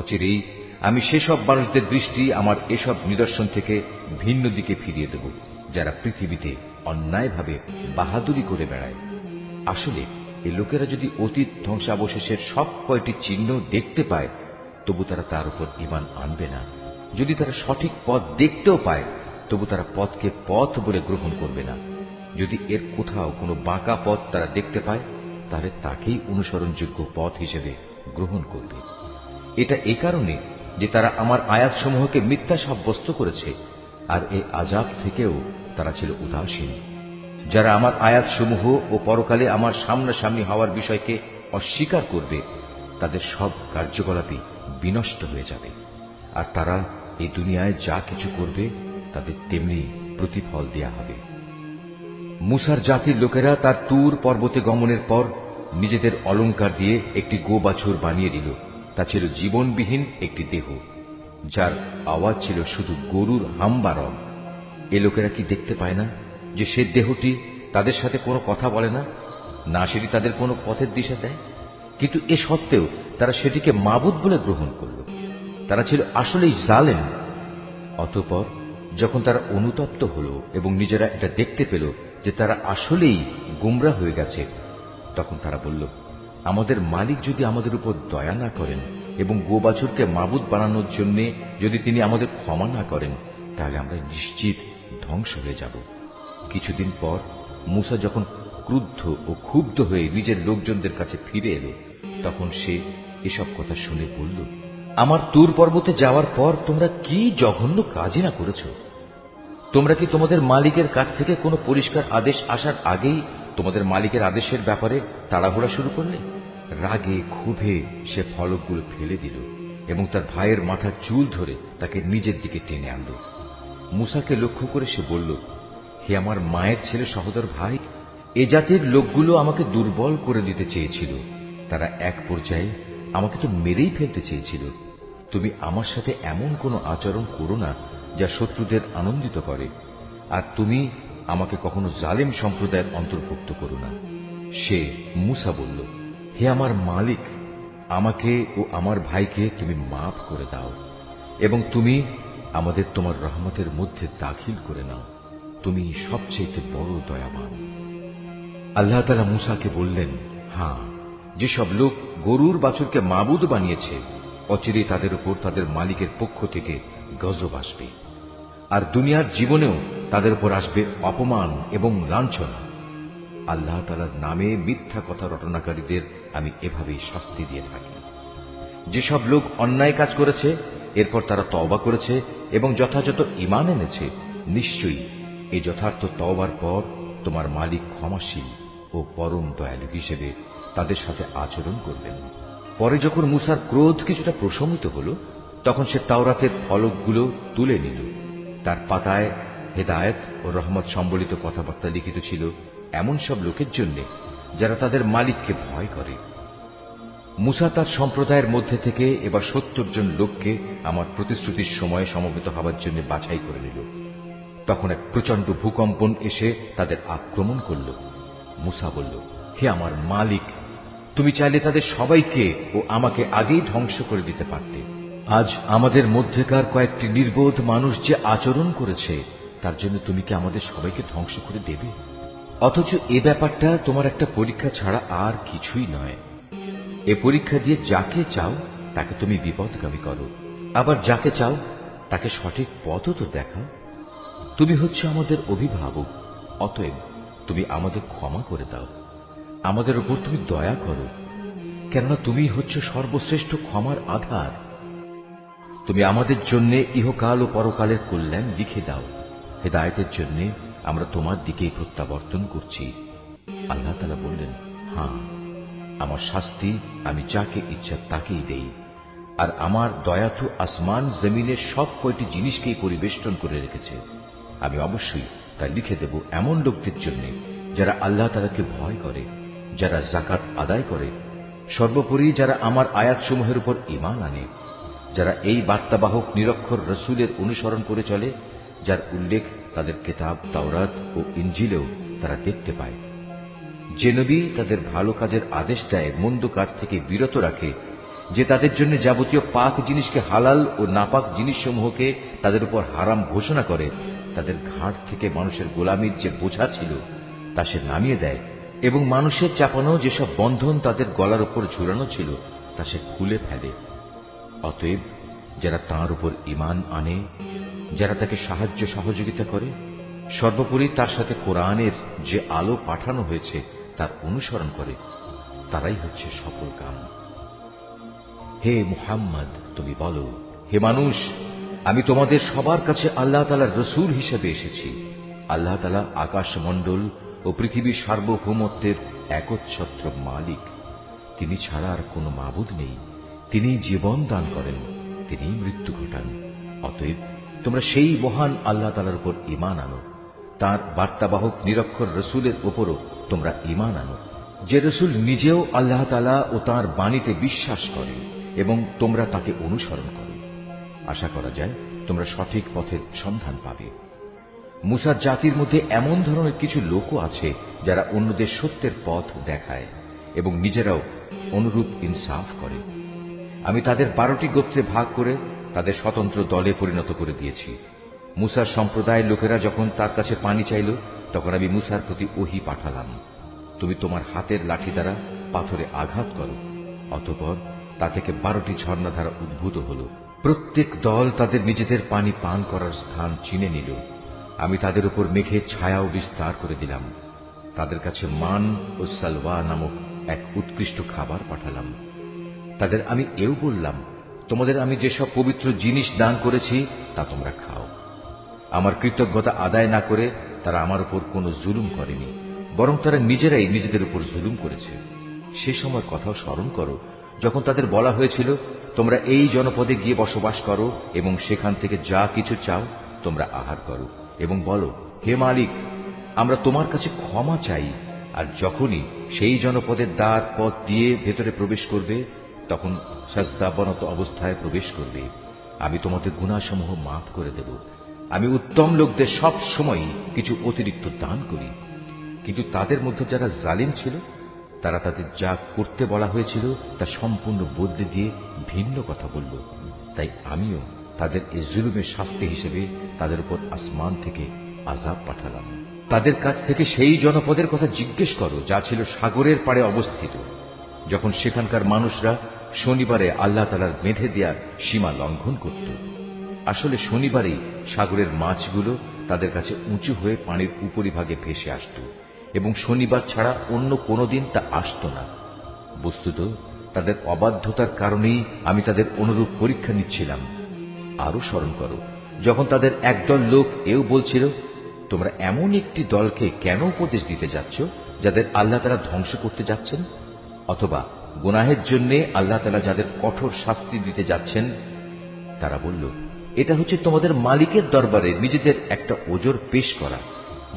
অচিরেই আমি সেসব মানুষদের দৃষ্টি আমার এসব নিদর্শন থেকে ভিন্ন দিকে ফিরিয়ে দেব যারা পৃথিবীতে অন্যায়ভাবে বাহাদুরি করে বেড়ায়। আসলে এই লোকেরা যদি অতীত ধ্বংসাবশেষের সব কয়টি চিহ্ন দেখতে পায় তবু তারা তার উপর ঈমান আনবে না। যদি তারা সঠিক পথ দেখতেও পায় তবু তারা পথকে পথ বলে গ্রহণ করবে না। যদি এর কোথাও কোনো বাঁকা পথ তারা দেখতে পায় তাহলে তাকেই অনুসরণযোগ্য পথ হিসেবে গ্রহণ করবে। এটা এ কারণে যে তারা আমার আয়াতসমূহকে মিথ্যা সাব্যস্ত করেছে আর এই আযাব থেকেও তারা ছিল উদাসীন। যারা আমার আয়াতসমূহ ও পরকালে আমার সামনাসামনি হওয়ার বিষয়কে অস্বীকার করবে তাদের সব কার্যকলাপই বিনষ্ট হয়ে যাবে আর তারা এই দুনিয়ায় যা কিছু করবে তাদের তেমনি প্রতিফল দেয়া হবে। মূসার জাতির লোকেরা তার তুর পর্বতে গমনের পর নিজেদের অলংকার দিয়ে একটি গোবাছুর বানিয়ে দিল। তা ছিল জীবনবিহীন একটি দেহ, যার আওয়াজ ছিল শুধু গরুর হাম্বারম। এ লোকেরা কি দেখতে পায় না যে সে দেহটি তাদের সাথে কোনো কথা বলে না, না সেটি তাদের কোনো পথের দিশা দেয়? কিন্তু এ সত্ত্বেও তারা সেটিকে মাবুদ বলে গ্রহণ করল। তারা ছিল আসলেই জালেম। অতঃপর যখন তারা অনুতপ্ত হল এবং নিজেরা এটা দেখতে পেল যে তারা আসলেই গুমরা হয়ে গেছে, তখন তারা বলল, আমাদের মালিক যদি আমাদের উপর দয়া না করেন এবং গোবাছুরকে মাবুদ বানানোর জন্য যদি তিনি আমাদের ক্ষমা না করেন তাহলে আমরা নিশ্চিত ধ্বংস হয়ে যাব। কিছুদিন পর মূসা যখন ক্রুদ্ধ ও ক্ষুব্ধ হয়ে নিজের লোকজনদের কাছে ফিরে এলো তখন সে এসব কথা শুনে বলল, আমার তুর পর্বতে যাওয়ার পর তোমরা কি জঘন্য কাজই না করেছ? তোমরা কি তোমাদের মালিকের কাছ থেকে কোনো পরিষ্কার আদেশ আসার আগেই তোমাদের মালিকের আদেশের ব্যাপারে তাড়াহুড়া শুরু করলে? রাগে ক্ষোভে সে ফলকগুলো ফেলে দিল এবং তার ভাইয়ের মাথার চুল ধরে তাকে নিজের দিকে টেনে আনল। মুসাকে লক্ষ্য করে সে বলল, হে আমার মায়ের ছেলে সহোদর ভাই, এ জাতির লোকগুলো আমাকে দুর্বল করে দিতে চেয়েছিল। তারা এক পর্যায়ে আমাকে তো মেরেই ফেলতে চেয়েছিল। তুমি আমার সাথে এমন কোনো আচরণ করো না যা শত্রুদের আনন্দিত করে, আর তুমি আমাকে কখনো জালেম সম্প্রদায়ের অন্তর্ভুক্ত করো না। সে মুসা বলল, হে আমার মালিক, আমাকে ও আমার ভাইকে তুমি মাফ করে দাও এবং তুমি আমাদের তোমার রহমতের মধ্যে দাখিল করে নাও। তুমি সবচেয়ে বড় দয়াবান। আল্লাহ তাআলা মুসাকে বললেন, হ্যাঁ, যেসব লোক গরুর বাছুরকে মাবুদ বানিয়েছে, অচিরেই তাদের উপর তাদের মালিকের পক্ষ থেকে গজব আসবে, আর দুনিয়ার জীবনেও তাদের উপর আসবে অপমান এবং লাঞ্ছনা। আল্লাহ তাআলার নামে মিথ্যা কথা রটনাকারীদের আমি এভাবেই শাস্তি দিয়ে থাকি। যেসব লোক অন্যায় কাজ করেছে, এরপর তারা তওবা করেছে এবং যথাযথ ঈমান এনেছে, নিশ্চয়ই এই যথার্থ তওবার পর তোমার মালিক ক্ষমাশীল ও পরম দয়ালু হিসেবে তাদের সাথে আচরণ করবেন। পরে যখন মুসার ক্রোধ কিছুটা প্রশমিত হল, তখন সে তাওরাতের ফলকগুলো তুলে নিল। তার পাতায় হেদায়েত ও রহমত সম্বলিত কথাবার্তা লিখিত ছিল এমন সব লোকের জন্য যারা তাদের মালিককে ভয় করে। মুসা তার সম্প্রদায়ের মধ্যে থেকে এবার ৭০ জন লোককে আমার প্রতিশ্রুতির সময়ে সমবেত হবার জন্য বাছাই করে নিল। তখন এক প্রচন্ড ভূকম্পন এসে তাদের আক্রমণ করল। মুসা বলল, হে আমার মালিক, তুমি চাইলে তাদের সবাইকে ও আমাকে আগেই ধ্বংস করে দিতে পারতে। আজ আমাদের মধ্যেকার কয়েকটি নির্বোধ মানুষ যে আচরণ করেছে, তার জন্য তুমি কি আমাদের সবাইকে ধ্বংস করে দেবে? অথচ এ ব্যাপারটা তোমার একটা পরীক্ষা ছাড়া আর কিছুই নয়। এ পরীক্ষা দিয়ে যাকে চাও তাকে তুমি বিপদগামী করো, আবার যাকে চাও তাকে সঠিক পথও তো দেখাও। তুমি হচ্ছে আমাদের অভিভাবক, অতএব তুমি আমাদের ক্ষমা করে দাও, আমাদের উপর তুমি দয়া করো, কেননা তুমি হচ্ছে সর্বশ্রেষ্ঠ ক্ষমার আধার। তুমি আমাদের জন্য ইহকাল ও পরকালের কল্যাণ লিখে দাও। হেদায়েতের জন্য আমরা তোমার দিকেই প্রত্যাবর্তন করছি। আল্লাহ তাআলা বললেন, হ্যাঁ, আমার শাস্তি আমি যাকে ইচ্ছা তাকেই দেই, আর আমার দয়া তো আসমান জমিনের সব কয়টি জিনিসকেই পরিবেষ্টন করে রেখেছে। আমি অবশ্যই তা লিখে দেব এমন লোকদের জন্য যারা আল্লাহ তাআলাকে ভয় করে, যারা যাকাত আদায় করে, সর্বোপরি যারা আমার আয়াতসমূহের উপর ঈমান আনে, যারা এই বার্তাবাহক নিরক্ষর রসুলের অনুসরণ করে চলে, যার উল্লেখ তাদের কিতাব তাওরাত ও ইনজিলেও তারা দেখতে পায়। যে নবী তাদের ভালো কাজের আদেশ দেয়, মন্দ কাজ থেকে বিরত রাখে, যে তাদের জন্য যাবতীয় পাক জিনিসকে হালাল ও নাপাক জিনিসসমূহকে তাদের উপর হারাম ঘোষণা করে, তাদের ঘাট থেকে মানুষের গোলামির যে বোঝা ছিল তা সে নামিয়ে দেয়, এবং মানুষের চাপানো যেসব বন্ধন তাদের গলার উপর ঝুলানো ছিল তা সে খুলে ফেলে। অতএব যারা তাঁর উপর ঈমান আনে, যারা তাকে সাহায্য সহযোগিতা করে, সর্বোপরি তার সাথে কোরআনের যে আলো পাঠানো হয়েছে তার অনুসরণ করে, তারাই হচ্ছে সফল কাম। হে মুহাম্মদ, তুমি বলো, হে মানুষ, আমি তোমাদের সবার কাছে আল্লাহ তাআলার রসূল হিসেবে এসেছি। আল্লাহ তাআলা আকাশমণ্ডল ও পৃথিবীর সার্বভৌমত্বের একচ্ছত্র মালিক। তিনি ছাড়া আর কোনো মাবুদ নেই। তিনি জীবন দান করেন, তিনি মৃত্যু ঘটান। অতএব তোমরা সেই মহান আল্লাহ তাআলার উপর ঈমান আনো, তাঁর বার্তাবাহক নিরক্ষর রসুলের উপরও তোমরা ঈমান আনো, যে রসুল নিজেও আল্লাহ তাআলা ও তাঁর বাণীতে বিশ্বাস করে এবং তোমরা তাকে অনুসরণ করো। আশা করা যায় তোমরা সঠিক পথের সন্ধান পাবে। মুসার জাতির মধ্যে এমন ধরনের কিছু লোকও আছে যারা অন্যদের সত্যের পথ দেখায় এবং নিজেরাও অনুরূপ ইনসাফ করে। আমি তাদের 12টি গোত্রে ভাগ করে তাদের স্বতন্ত্র দলে পরিণত করে দিয়েছি। মুসার সম্প্রদায়ের লোকেরা যখন তার কাছে পানি চাইল, তখন আমি মুসার প্রতি ওহী পাঠালাম, তুমি তোমার হাতের লাঠি দ্বারা পাথরে আঘাত করো। অতঃপর তা থেকে 12টি ঝর্ণাধারা উদ্ভূত হল। প্রত্যেক দল তাদের নিজেদের পানি পান করার স্থান চিনে নিল। আমি তাদের উপর মেঘের ছায়াও বিস্তার করে দিলাম। তাদের কাছে মান ও সালওয়া নামক এক উৎকৃষ্ট খাবার পাঠালাম। তাদের আমি এও বললাম, তোমাদের আমি যেসব পবিত্র জিনিস দান করেছি তা তোমরা খাও। আমার কৃতজ্ঞতা আদায় না করে তারা আমার উপর কোনো জুলুম করেনি, বরং তারা নিজেরাই নিজেদের উপর জুলুম করেছে। সে সময়ের কথাও স্মরণ করো যখন তাদের বলা হয়েছিল, তোমরা এই জনপদে গিয়ে বসবাস করো এবং সেখান থেকে যা কিছু চাও তোমরা আহার করো এবং বলো, হে মালিক, আমরা তোমার কাছে ক্ষমা চাই। আর যখনই সেই জনপদের দ্বার পথ দিয়ে ভেতরে প্রবেশ করবে, তখন সাজদাবনত অবস্থায় প্রবেশ করবে। আমি তোমাদের গুনাহসমূহ মাফ করে দেব। আমি উত্তম লোকদের সব সময় কিছু অতিরিক্ত দান করি। কিন্তু তাদের মধ্যে যারা জালিম ছিল, তারা তাদের যা করতে বলা হয়েছিল তা সম্পূর্ণ বদলে দিয়ে ভিন্ন কথা বলল। তাই আমিও তাদের এই জুলুমের শাস্তি হিসেবে তাদের উপর আসমান থেকে আযাব পাঠালাম। তাদের কাছ থেকে সেই জনপদের কথা জিজ্ঞেস করো যা ছিল সাগরের পাড়ে অবস্থিত, যখন সেখানকার মানুষরা শনিবারে আল্লাহ তাআলার বেঁধে দেওয়া সীমা লঙ্ঘন করত। আসলে শনিবারেই সাগরের মাছগুলো তাদের কাছে উঁচু হয়ে পানির উপরিভাগে ভেসে আসত এবং শনিবার ছাড়া অন্য কোনো দিন তা আসত না। বস্তুত তাদের অবাধ্যতার কারণেই আমি তাদের অনুরূপ পরীক্ষা নিচ্ছিলাম। আরো স্মরণ করো যখন তাদের একদল লোক এও বলছিল, তোমরা এমন একটি দলকে কেন উপদেশ দিতে যাচ্ছ যাদের আল্লাহ তাআলা ধ্বংস করতে যাচ্ছেন, অথবা গুনাহের জন্য আল্লাহ তাআলা যাদের কঠোর শাস্তি দিতে যাচ্ছেন। তারা বলল, এটা হচ্ছে তোমাদের মালিকের দরবারে নিজেদের একটা ওজর পেশ করা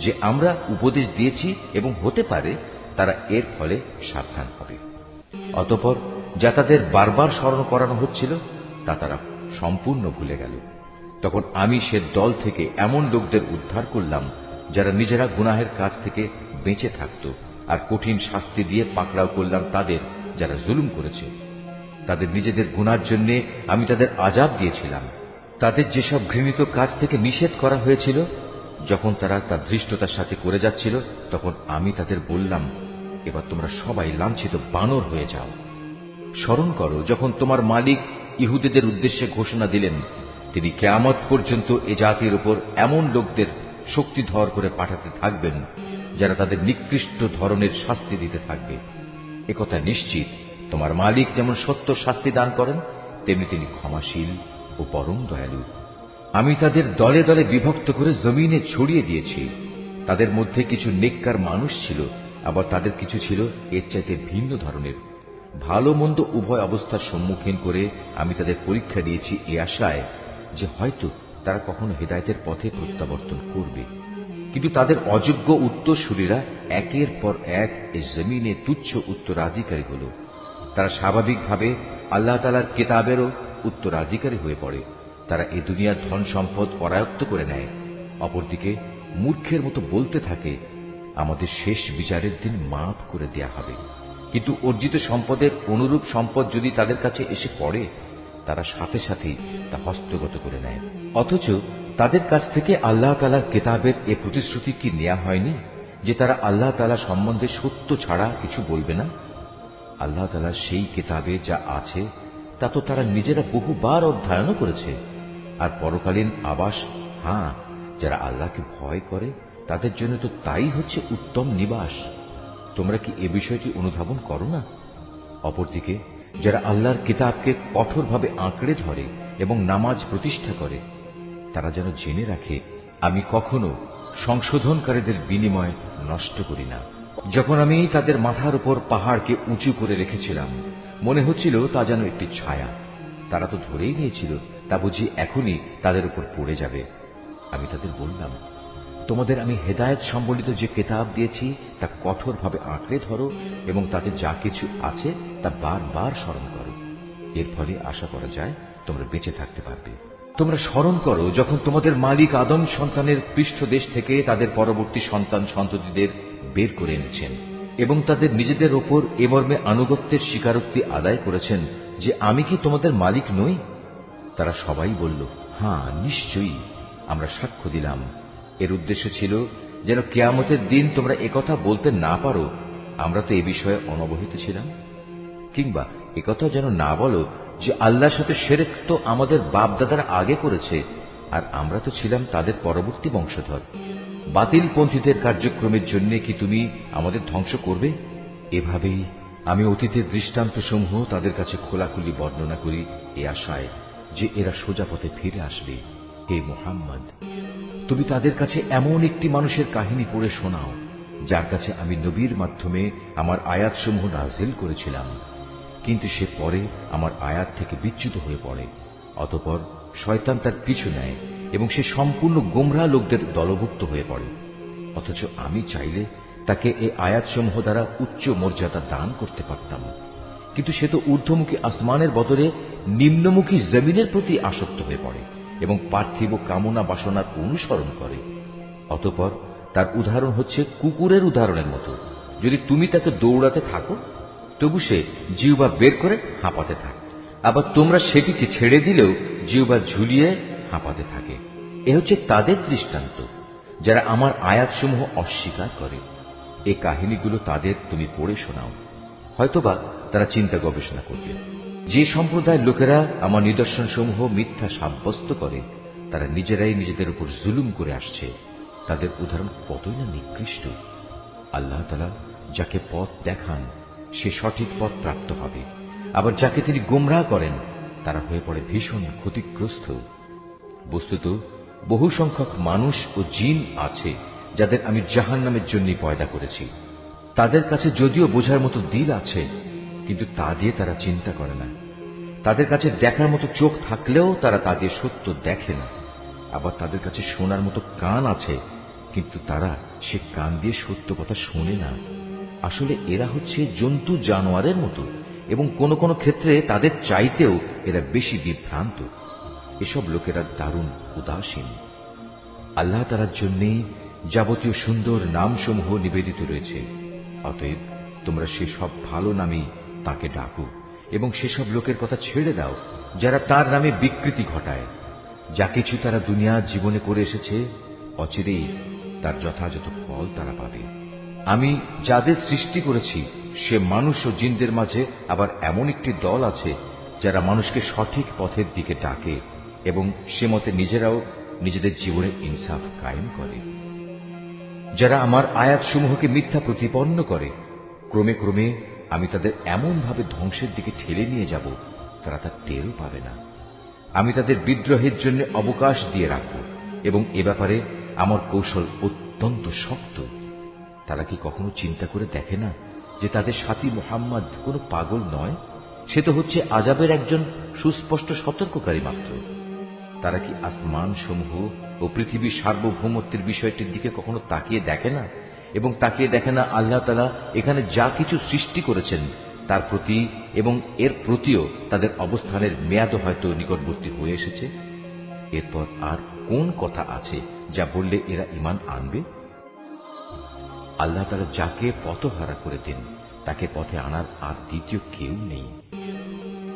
যে আমরা উপদেশ দিয়েছি এবং হতে পারে তারা এর ফলে সাবধান হবে। অতঃপর যা তাদের বারবার স্মরণ করানো হচ্ছিল তা তারা সম্পূর্ণ ভুলে গেল। তখন আমি সে দল থেকে এমন লোকদের উদ্ধার করলাম যারা নিজেরা গুনাহের কাজ থেকে বেঁচে থাকত, আর কঠিন শাস্তি দিয়ে পাকড়াও করলাম তাদের যারা জুলুম করেছে। তাদের নিজেদের গুনার জন্য আমি তাদের আযাব দিয়েছিলাম। তাদের যেসব ঘৃণিত কাজ থেকে নিষেধ করা হয়েছিল, যখন তারা তা ধৃষ্টতার সাথে করে যাচ্ছিল, তখন আমি তাদের বললাম, এবার তোমরা সবাই লাঞ্ছিত বানর হয়ে যাও। স্মরণ করো যখন তোমার মালিক ইহুদিদের উদ্দেশ্যে ঘোষণা দিলেন, তিনি কিয়ামত পর্যন্ত এ জাতির উপর এমন লোকদের শক্তিধর করে পাঠাতে থাকবেন যারা তাদের নিকৃষ্ট ধরনের শাস্তি দিতে থাকবে। একথা নিশ্চিত, তোমার মালিক যেমন সত্য শাস্তি দান করেন, তেমনি তিনি ক্ষমাশীল ও পরম দয়ালু। আমি তাদের দলে দলে বিভক্ত করে জমিনে ছড়িয়ে দিয়েছি। তাদের মধ্যে কিছু নেককার মানুষ ছিল, আবার তাদের কিছু ছিল এর চাইতে ভিন্ন ধরনের। ভালো মন্দ উভয় অবস্থার সম্মুখীন করে আমি তাদের পরীক্ষা দিয়েছি এ আশায় যে হয়তো তারা কখনো হেদায়েতের পথে প্রত্যাবর্তন করবে। কিন্তু তাদের অযোগ্য উত্তরসূরিরা একের পর এক এই জমিনে তুচ্ছ উত্তরাধিকারী হল। তারা স্বাভাবিকভাবে আল্লাহ তাআলার কিতাবেরও উত্তরাধিকারী হয়ে পড়ে। তারা এ দুনিয়ার ধন সম্পদ করায়ত্ত করে নেয়। অপরদিকে মূর্খের মতো বলতে থাকে, আমাদের শেষ বিচারের দিন মাফ করে দেয়া হবে। কিন্তু অর্জিত সম্পদের অনুরূপ সম্পদ যদি তাদের কাছে এসে পড়ে, তারা সাথে সাথেই তা হস্তগত করে নেয়। অথচ তাদের কাছ থেকে আল্লাহ তাআলার কিতাবের এ প্রতিশ্রুতি কি নেওয়া হয়নি যে তারা আল্লাহ তাআলা সম্বন্ধে সত্য ছাড়া কিছু বলবে না? আল্লাহ তাআলার সেই কিতাবে যা আছে তা তো তারা নিজেরা বহুবার অধ্যয়নও করেছে। আর পরকালীন আবাস, যারা আল্লাহকে ভয় করে তাদের জন্য তো তাই হচ্ছে উত্তম নিবাস। তোমরা কি এ বিষয়টি অনুধাবন করো না? অপরদিকে যারা আল্লাহর কিতাবকে কঠোরভাবে আঁকড়ে ধরে এবং নামাজ প্রতিষ্ঠা করে, তারা যেন জেনে রাখে, আমি কখনো সংশোধনকারীদের বিনিময় নষ্ট করি না। যখন আমি তাদের মাথার উপর পাহাড়কে উঁচু করে রেখেছিলাম, মনে হচ্ছিল তা যেন একটি ছায়া। তারা তো ধরেই নিয়েছিল তা বুঝি এখনই তাদের উপর পড়ে যাবে। আমি তাদের বললাম, তোমাদের আমি হেদায়েত সম্বলিত যে কিতাব দিয়েছি তা কঠোরভাবে আঁকড়ে ধরো এবং তাতে যা কিছু আছে তা বারবার স্মরণ করো। এর ফলে আশা করা যায় তোমরা বেঁচে থাকতে পারবে। তোমরা স্মরণ করো যখন তোমাদের মালিক আদম সন্তানের পৃষ্ঠদেশ থেকে তাদের পরবর্তী সন্তান সন্ততিদের বের করে এনেছেন এবং তাদের নিজেদের ওপর এ মর্মে আনুগত্যের স্বীকারোক্তি আদায় করেছেন যে আমি কি তোমাদের মালিক নই? তারা সবাই বলল, নিশ্চয়ই, আমরা সাক্ষ্য দিলাম। এর উদ্দেশ্য ছিল যেন কিয়ামতের দিন তোমরা একথা বলতে না পারো, আমরা তো এ বিষয়ে অনবহিত ছিলাম। কিংবা একথা যেন না বলো যে আল্লাহর সাথে শিরক তো আমাদের বাপদাদারা আগে করেছে, আর আমরা তো ছিলাম তাদের পরবর্তী বংশধর। বাতিলপন্থীদের কার্যক্রমের জন্য কি তুমি আমাদের ধ্বংস করবে? এভাবেই আমি অতীতের দৃষ্টান্তসমূহ তাদের কাছে খোলাখুলি বর্ণনা করি এ আশায় যে এরা সোজা পথে ফিরে আসবে। হে মুহাম্মদ, তুমি তাদের কাছে এমন একটি মানুষের কাহিনী পড়ে শোনাও যার কাছে আমি নবীর মাধ্যমে আমার আয়াতসমূহ নাযিল করেছিলাম, কিন্তু সে পরে আমার আয়াত থেকে বিচ্যুত হয়ে পড়ে। অতঃপর শয়তান তার পিছু নেয় এবং সে সম্পূর্ণ গোমরাহ লোকদের দলভুক্ত হয়ে পড়ে। অথচ আমি চাইলে তাকে এই আয়াতসমূহ দ্বারা উচ্চ মর্যাদা দান করতে পারতাম, কিন্তু সে তো ঊর্ধ্বমুখী আসমানের বদলে নিম্নমুখী জমিনের প্রতি আসক্ত হয়ে পড়ে এবং পার্থিব কামনা বাসনার অনুসরণ করে। অতঃপর তার উদাহরণ হচ্ছে কুকুরের উদাহরণের মতো। যদি তুমি তাকে দৌড়াতে থাকো, তবু সে জিহ্বা বের করে হাঁপাতে থাকে, আবার তোমরা সেটিকে ছেড়ে দিলেও জিহ্বা ঝুলিয়ে হাঁপাতে থাকে। এ হচ্ছে তাদের দৃষ্টান্ত যারা আমার আয়াতসমূহ অস্বীকার করে। এ কাহিনীগুলো তাদের তুমি পড়ে শোনাও, হয়তোবা তারা চিন্তা গবেষণা করবে। যে সম্প্রদায়ের লোকেরা আমার নিদর্শনসমূহ মিথ্যা সাব্যস্ত করে, তারা নিজেরাই নিজেদের উপর জুলুম করে আসছে। তাদের উদাহরণ কতই না নিকৃষ্ট। আল্লাহ তাআলা যাকে পথ দেখান সে সঠিক পথ প্রাপ্ত হবে, আবার যাকে তিনি গোমরাহ করেন তারা হয়ে পড়ে ভীষণ ক্ষতিগ্রস্ত। বস্তুত বহু সংখ্যক মানুষ ও জিন আছে যাদের আমি জাহান্নামের জন্য পয়দা করেছি। তাদের কাছে যদিও বোঝার মতো দিল আছে, কিন্তু তা দিয়ে তারা চিন্তা করে না। তাদের কাছে দেখার মতো চোখ থাকলেও তারা তা দিয়ে সত্য দেখে না। আবার তাদের কাছে শোনার মতো কান আছে, কিন্তু তারা সে কান দিয়ে সত্য কথা শোনে না। আসলে এরা হচ্ছে জন্তু জানোয়ারের মতো, এবং কোন কোন ক্ষেত্রে তাদের চাইতেও এরা বেশি বিভ্রান্ত। এসব লোকেরা দারুণ উদাসীন। আল্লাহ তাআলার জন্যই যাবতীয় সুন্দর নামসমূহ নিবেদিত রয়েছে। অতএব তোমরা সেসব ভালো নামেই তাকে ডাকো এবং সেসব লোকের কথা ছেড়ে দাও যারা তার নামে বিকৃতি ঘটায়। যা কিছু তারা দুনিয়া জীবনে করে এসেছে, অচিরেই তার যথাযথ ফল তারা পাবে। আমি যাদের সৃষ্টি করেছি সে মানুষ ও জিনদের মাঝে আবার এমন একটি দল আছে যারা মানুষকে সঠিক পথের দিকে ডাকে এবং সে মতে নিজেরাও নিজেদের জীবনে ইনসাফ কায়েম করে। যারা আমার আয়াতসমূহকে মিথ্যা প্রতিপন্ন করে, ক্রমে ক্রমে আমি তাদের এমন ভাবে ধ্বংসের দিকে ঠেলে নিয়ে যাব তারা তা টেরও পাবে না। আমি তাদের বিদ্রোহের জন্য অবকাশ দিয়ে রাখব এবং এ ব্যাপারে আমার কৌশল অত্যন্ত শক্ত। তারা কি কখনো চিন্তা করে দেখে না যে তাদের সাথী মুহাম্মদ কোনো পাগল নয়? সে তো হচ্ছে আযাবের একজন সুস্পষ্ট সতর্ককারী মাত্র। তারা কি আসমান সমূহ ও পৃথিবীর সার্বভৌমত্বের বিষয়টির দিকে কখনো তাকিয়ে দেখে না? এবং তাকিয়ে দেখে না আল্লাহ তাআলা এখানে যা কিছু সৃষ্টি করেছেন তার প্রতি এবং এর প্রতিও তাদের অবস্থানের মেয়াদ হয়তো নিকটবর্তী হয়ে এসেছে? এরপর আর কোন কথা আছে যা বললে এরা ঈমান আনবে? আল্লাহ তাআলা যাকে পথহারা করে দেন তাকে পথে আনার আর দ্বিতীয় কেউ নেই।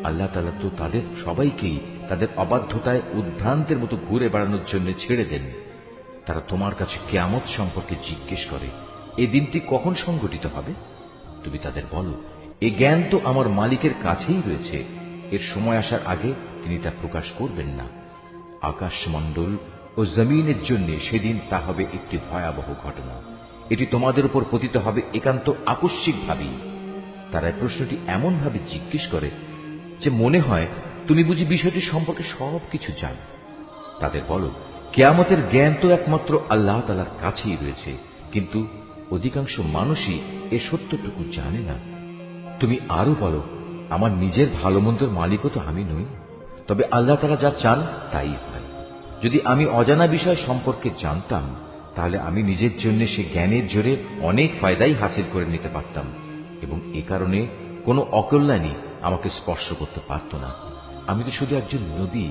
আল্লাহ তাআলা তো তাদের সবাইকেই তাদের অবাধ্যতায় উদ্ভ্রান্তের মতো ঘুরে বেড়ানোর জন্য ছেড়ে দেন। তারা তোমার কাছে কিয়ামত সম্পর্কে জিজ্ঞেস করে, এই দিনটি কখন সংঘটিত হবে? তুমি তাদের বলো, এ জ্ঞান তো আমার মালিকের কাছেই রয়েছে। এর সময় আসার আগে তিনি তা প্রকাশ করবেন না। আকাশমণ্ডল ও জমিনের জন্য সেদিন তা হবে একটি ভয়াবহ ঘটনা। এটি তোমাদের উপর পতিত হবে একান্ত আকস্মিকভাবেই। তারা এই প্রশ্নটি এমন ভাবে জিজ্ঞেস করে যে মনে হয় তুমি বুঝি বিষয়টি সম্পর্কে সবকিছু জানো। তাদের বলো, কিয়ামতের জ্ঞান তো একমাত্র আল্লাহ তাআলার কাছেই রয়েছে, কিন্তু অধিকাংশ মানুষই এ সত্যটুকু জানে না। তুমি আরো বলো, আমার নিজের ভালো মন্দের মালিকও তো আমি নই, তবে আল্লাহ তাআলা যা চান তাই হয়। যদি আমি অজানা বিষয় সম্পর্কে জানতাম তাহলে আমি নিজের জন্য সে জ্ঞানের জোরে অনেক ফায়দাই হাসিল করে নিতে পারতাম এবং এ কারণে কোনো অকল্যাণই আমাকে স্পর্শ করতে পারত না। আমি তো শুধু একজন নবী,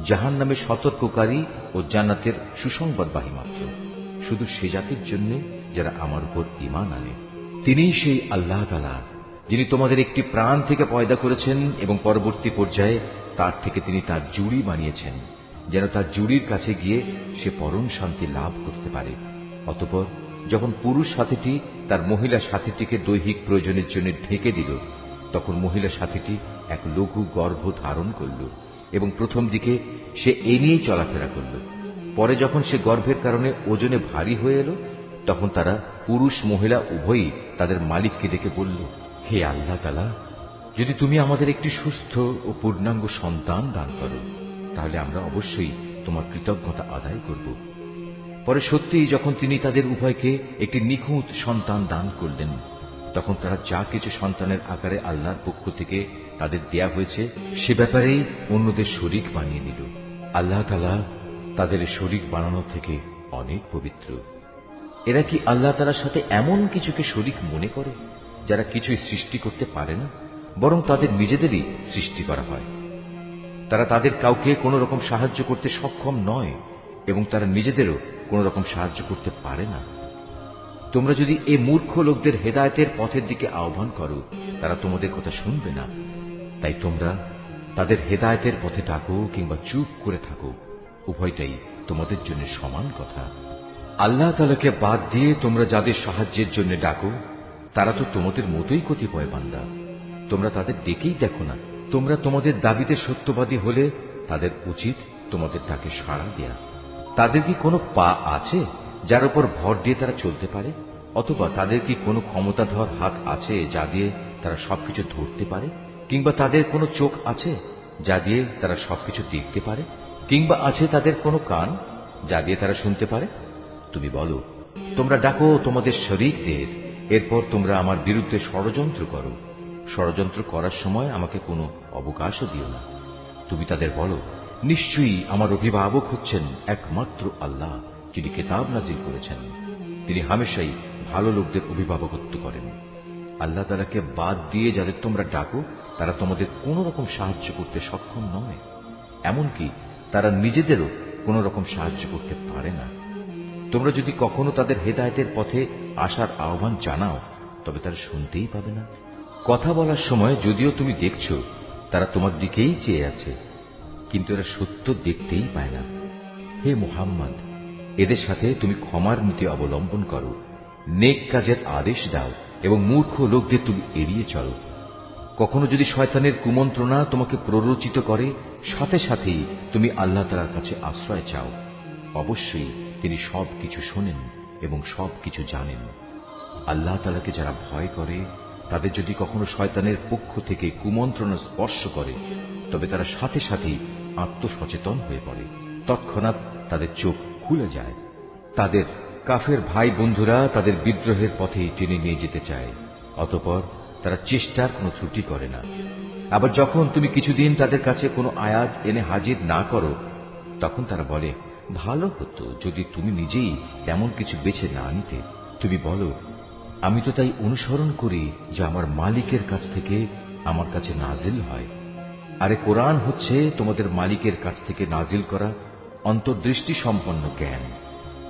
জাহান্নামের সতর্ককারী ও জান্নাতের সুসংবাদবাহী মাত্র, শুধু সে জাতির জন্য যারা আমার উপর ঈমান আনে। তিনিই সেই আল্লাহ তাআলা যিনি তোমাদের একটি প্রাণ থেকে পয়দা করেছেন এবং পরবর্তী পর্যায়ে তার থেকে তিনি তার জুড়ি বানিয়েছেন, যেন তার জুড়ির কাছে গিয়ে সে পরম শান্তি লাভ করতে পারে। অতঃপর যখন পুরুষ সাথীটি তার মহিলা সাথীটিকে দৈহিক প্রয়োজনের জন্য ঢেকে দিল, তখন মহিলা সাথীটি এক লঘু গর্ভ ধারণ করল এবং প্রথম দিকে সে এ নিয়েই চলাফেরা করল। পরে যখন সে গর্ভের কারণে ওজনে ভারী হয়ে এলো, তখন তারা পুরুষ মহিলা উভয়ই তাদের মালিককে ডেকে বলল, হে আল্লাহ তাআলা, যদি তুমি আমাদের একটি সুস্থ ও পূর্ণাঙ্গ সন্তান দান করো তাহলে আমরা অবশ্যই তোমার কৃতজ্ঞতা আদায় করব। পরে সত্যিই যখন তিনি তাদের উভয়কে একটি নিখুঁত সন্তান দান করলেন, তখন তারা যা কিছু সন্তানের আকারে আল্লাহর পক্ষ থেকে তাদের দেয়া হয়েছে সে ব্যাপারেই অন্যদের শরীক বানিয়ে নিল। আল্লাহ তাআলা তাদের শরীক বানানো থেকে অনেক পবিত্র। এরা কি আল্লাহ তাআলার সাথে এমন কিছুকে শরীক মনে করে যারা কিছুই সৃষ্টি করতে পারে না, বরং তাদের নিজেদেরই সৃষ্টি করা হয়। তারা তাদের কাউকে কোন রকম সাহায্য করতে সক্ষম নয় এবং তারা নিজেদেরও কোন রকম সাহায্য করতে পারে না। তোমরা যদি এই মূর্খ লোকদের হেদায়েতের পথের দিকে আহ্বান করো, তারা তোমাদের কথা শুনবে না। তাই তোমরা তাদের হেদায়েতের পথে ডাকো কিংবা চুপ করে থাকো, উভয়টাই তোমাদের জন্য সমান কথা। আল্লাহ তাআলাকে বাদ দিয়ে তোমরা যাদের সাহায্যের জন্য ডাকো, তারা তো তোমাদের মতোই কতিপয় বান্দা। তোমরা তাদের ডেকেই দেখো না। তোমরা তোমাদের দাবিতে সত্যবাদী হলে তাদের উচিত তোমাদের ডাকে সাড়া দেয়া। তাদের কি কোনো পা আছে যার উপর ভর দিয়ে তারা চলতে পারে? অথবা তাদের কি কোনো ক্ষমতাধর হাত আছে যা দিয়ে তারা সবকিছু ধরতে পারে? কিংবা তাদের কোনো চোখ আছে যা দিয়ে তারা সবকিছু দেখতে পারে? কিংবা আছে তাদের কোনো কান যা দিয়ে তারা শুনতে পারে? তুমি বলো, তোমরা ডাকো তোমাদের শরীকদের, এরপর তোমরা আমার বিরুদ্ধে ষড়যন্ত্র করো। ষড়যন্ত্র করার সময় আমাকে কোনো অবকাশও দিও না। তুমি তাদের বলো, নিশ্চয়ই আমার অভিভাবক হচ্ছেন একমাত্র আল্লাহ, যিনি কিতাব নাজিল করেছেন। তিনি হামেশাই ভালো লোকদের অভিভাবকত্ব করেন। আল্লাহ তাআলাকে বাদ দিয়ে যাদের তোমরা ডাকো, তারা তোমাদের কোন রকম সাহায্য করতে সক্ষম নয়, এমনকি তারা নিজেদেরও কোন রকম সাহায্য করতে পারে না। তোমরা যদি কখনো তাদের হেদায়েতের পথে আসার আহ্বান জানাও, তবে তারা শুনতেই পাবে না। কথা বলার সময় যদিও তুমি দেখছো তারা তোমার দিকেই চেয়ে আছে, কিন্তু এরা সত্য দেখতেই পায় না। হে মুহাম্মদ, এদের সাথে তুমি ক্ষমার নীতি অবলম্বন করো, নেক কাজের আদেশ দাও এবং মূর্খ লোকদের তুমি এড়িয়ে চলো। কখনো যদি শয়তানের কুমন্ত্রণা তোমাকে প্ররোচিত করে, সাথে সাথেই তুমি আল্লাহ তাআলার কাছে আশ্রয় চাও। অবশ্যই তিনি সবকিছু শোনেন এবং সবকিছু জানেন। আল্লাহ তাআলাকে যারা ভয় করে, তাদের যদি কখনো শয়তানের পক্ষ থেকে কুমন্ত্রণা স্পর্শ করে, তবে তারা সাথে সাথেই আত্মসচেতন হয়ে পড়ে। তৎক্ষণাৎ তাদের চোখ খুলে যায়। তাদের কাফের ভাই বন্ধুরা তাদের বিদ্রোহের পথে টেনে নিয়ে যেতে চায়, অতঃপর তারা চেষ্টার কোনো ত্রুটি করে না। আবার যখন তুমি কিছুদিন তাদের কাছে কোনো আয়াত এনে হাজির না করো, তখন তারা বলে, ভালো হতো যদি তুমি নিজেই তেমন কিছু বেছে না নিতে। তুমি বলো, আমি তো তাই অনুসরণ করি যা আমার মালিকের কাছ থেকে আমার কাছে নাজিল হয়। আরে কোরআন হচ্ছে তোমাদের মালিকের কাছ থেকে নাজিল করা অন্তর্দৃষ্টি সম্পন্ন জ্ঞান।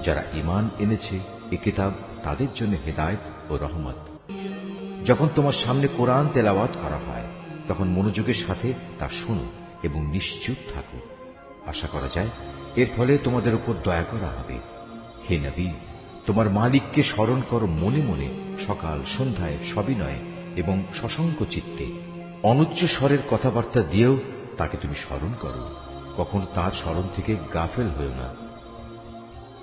যারা ঈমান এনেছে এ কিতাব তাদের জন্য হেদায়েত ও রহমত। যখন তোমার সামনে কোরআন তেলাওয়াত করা হয়, তখন মনোযোগের সাথে তা শোনো এবং নিশ্চুপ থাকো। আশা করা যায় এর ফলে তোমাদের উপর দয়া করা হবে। হে নবী, তোমার মালিককে স্মরণ করো মনে মনে, সকাল সন্ধ্যায় সবিনয়ে এবং সশঙ্ক চিত্তে। অনুচ্চ স্বরের কথাবার্তা দিয়েও তাকে তুমি স্মরণ করো, কখনো তার স্মরণ থেকে গাফেল হয়েও না।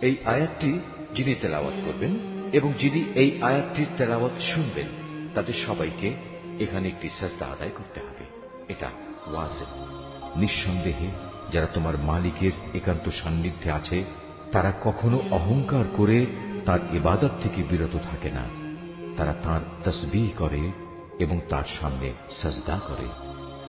এই আয়াতটি যিনি তেলাওয়াত করবেন এবং যিনি এই আয়াতটির তেলাওয়াত শুনবেন, তাদের সবাইকে এখানে একটি সাজদা আদায় করতে হবে। এটা ওয়াজিব। নিঃসন্দেহে যারা তোমার মালিকের একান্ত সান্নিধ্যে আছে, তারা কখনো অহংকার করে তার ইবাদত থেকে বিরত থাকে না। তারা তাঁর তাসবিহ করে এবং তার সামনে সাজদা করে।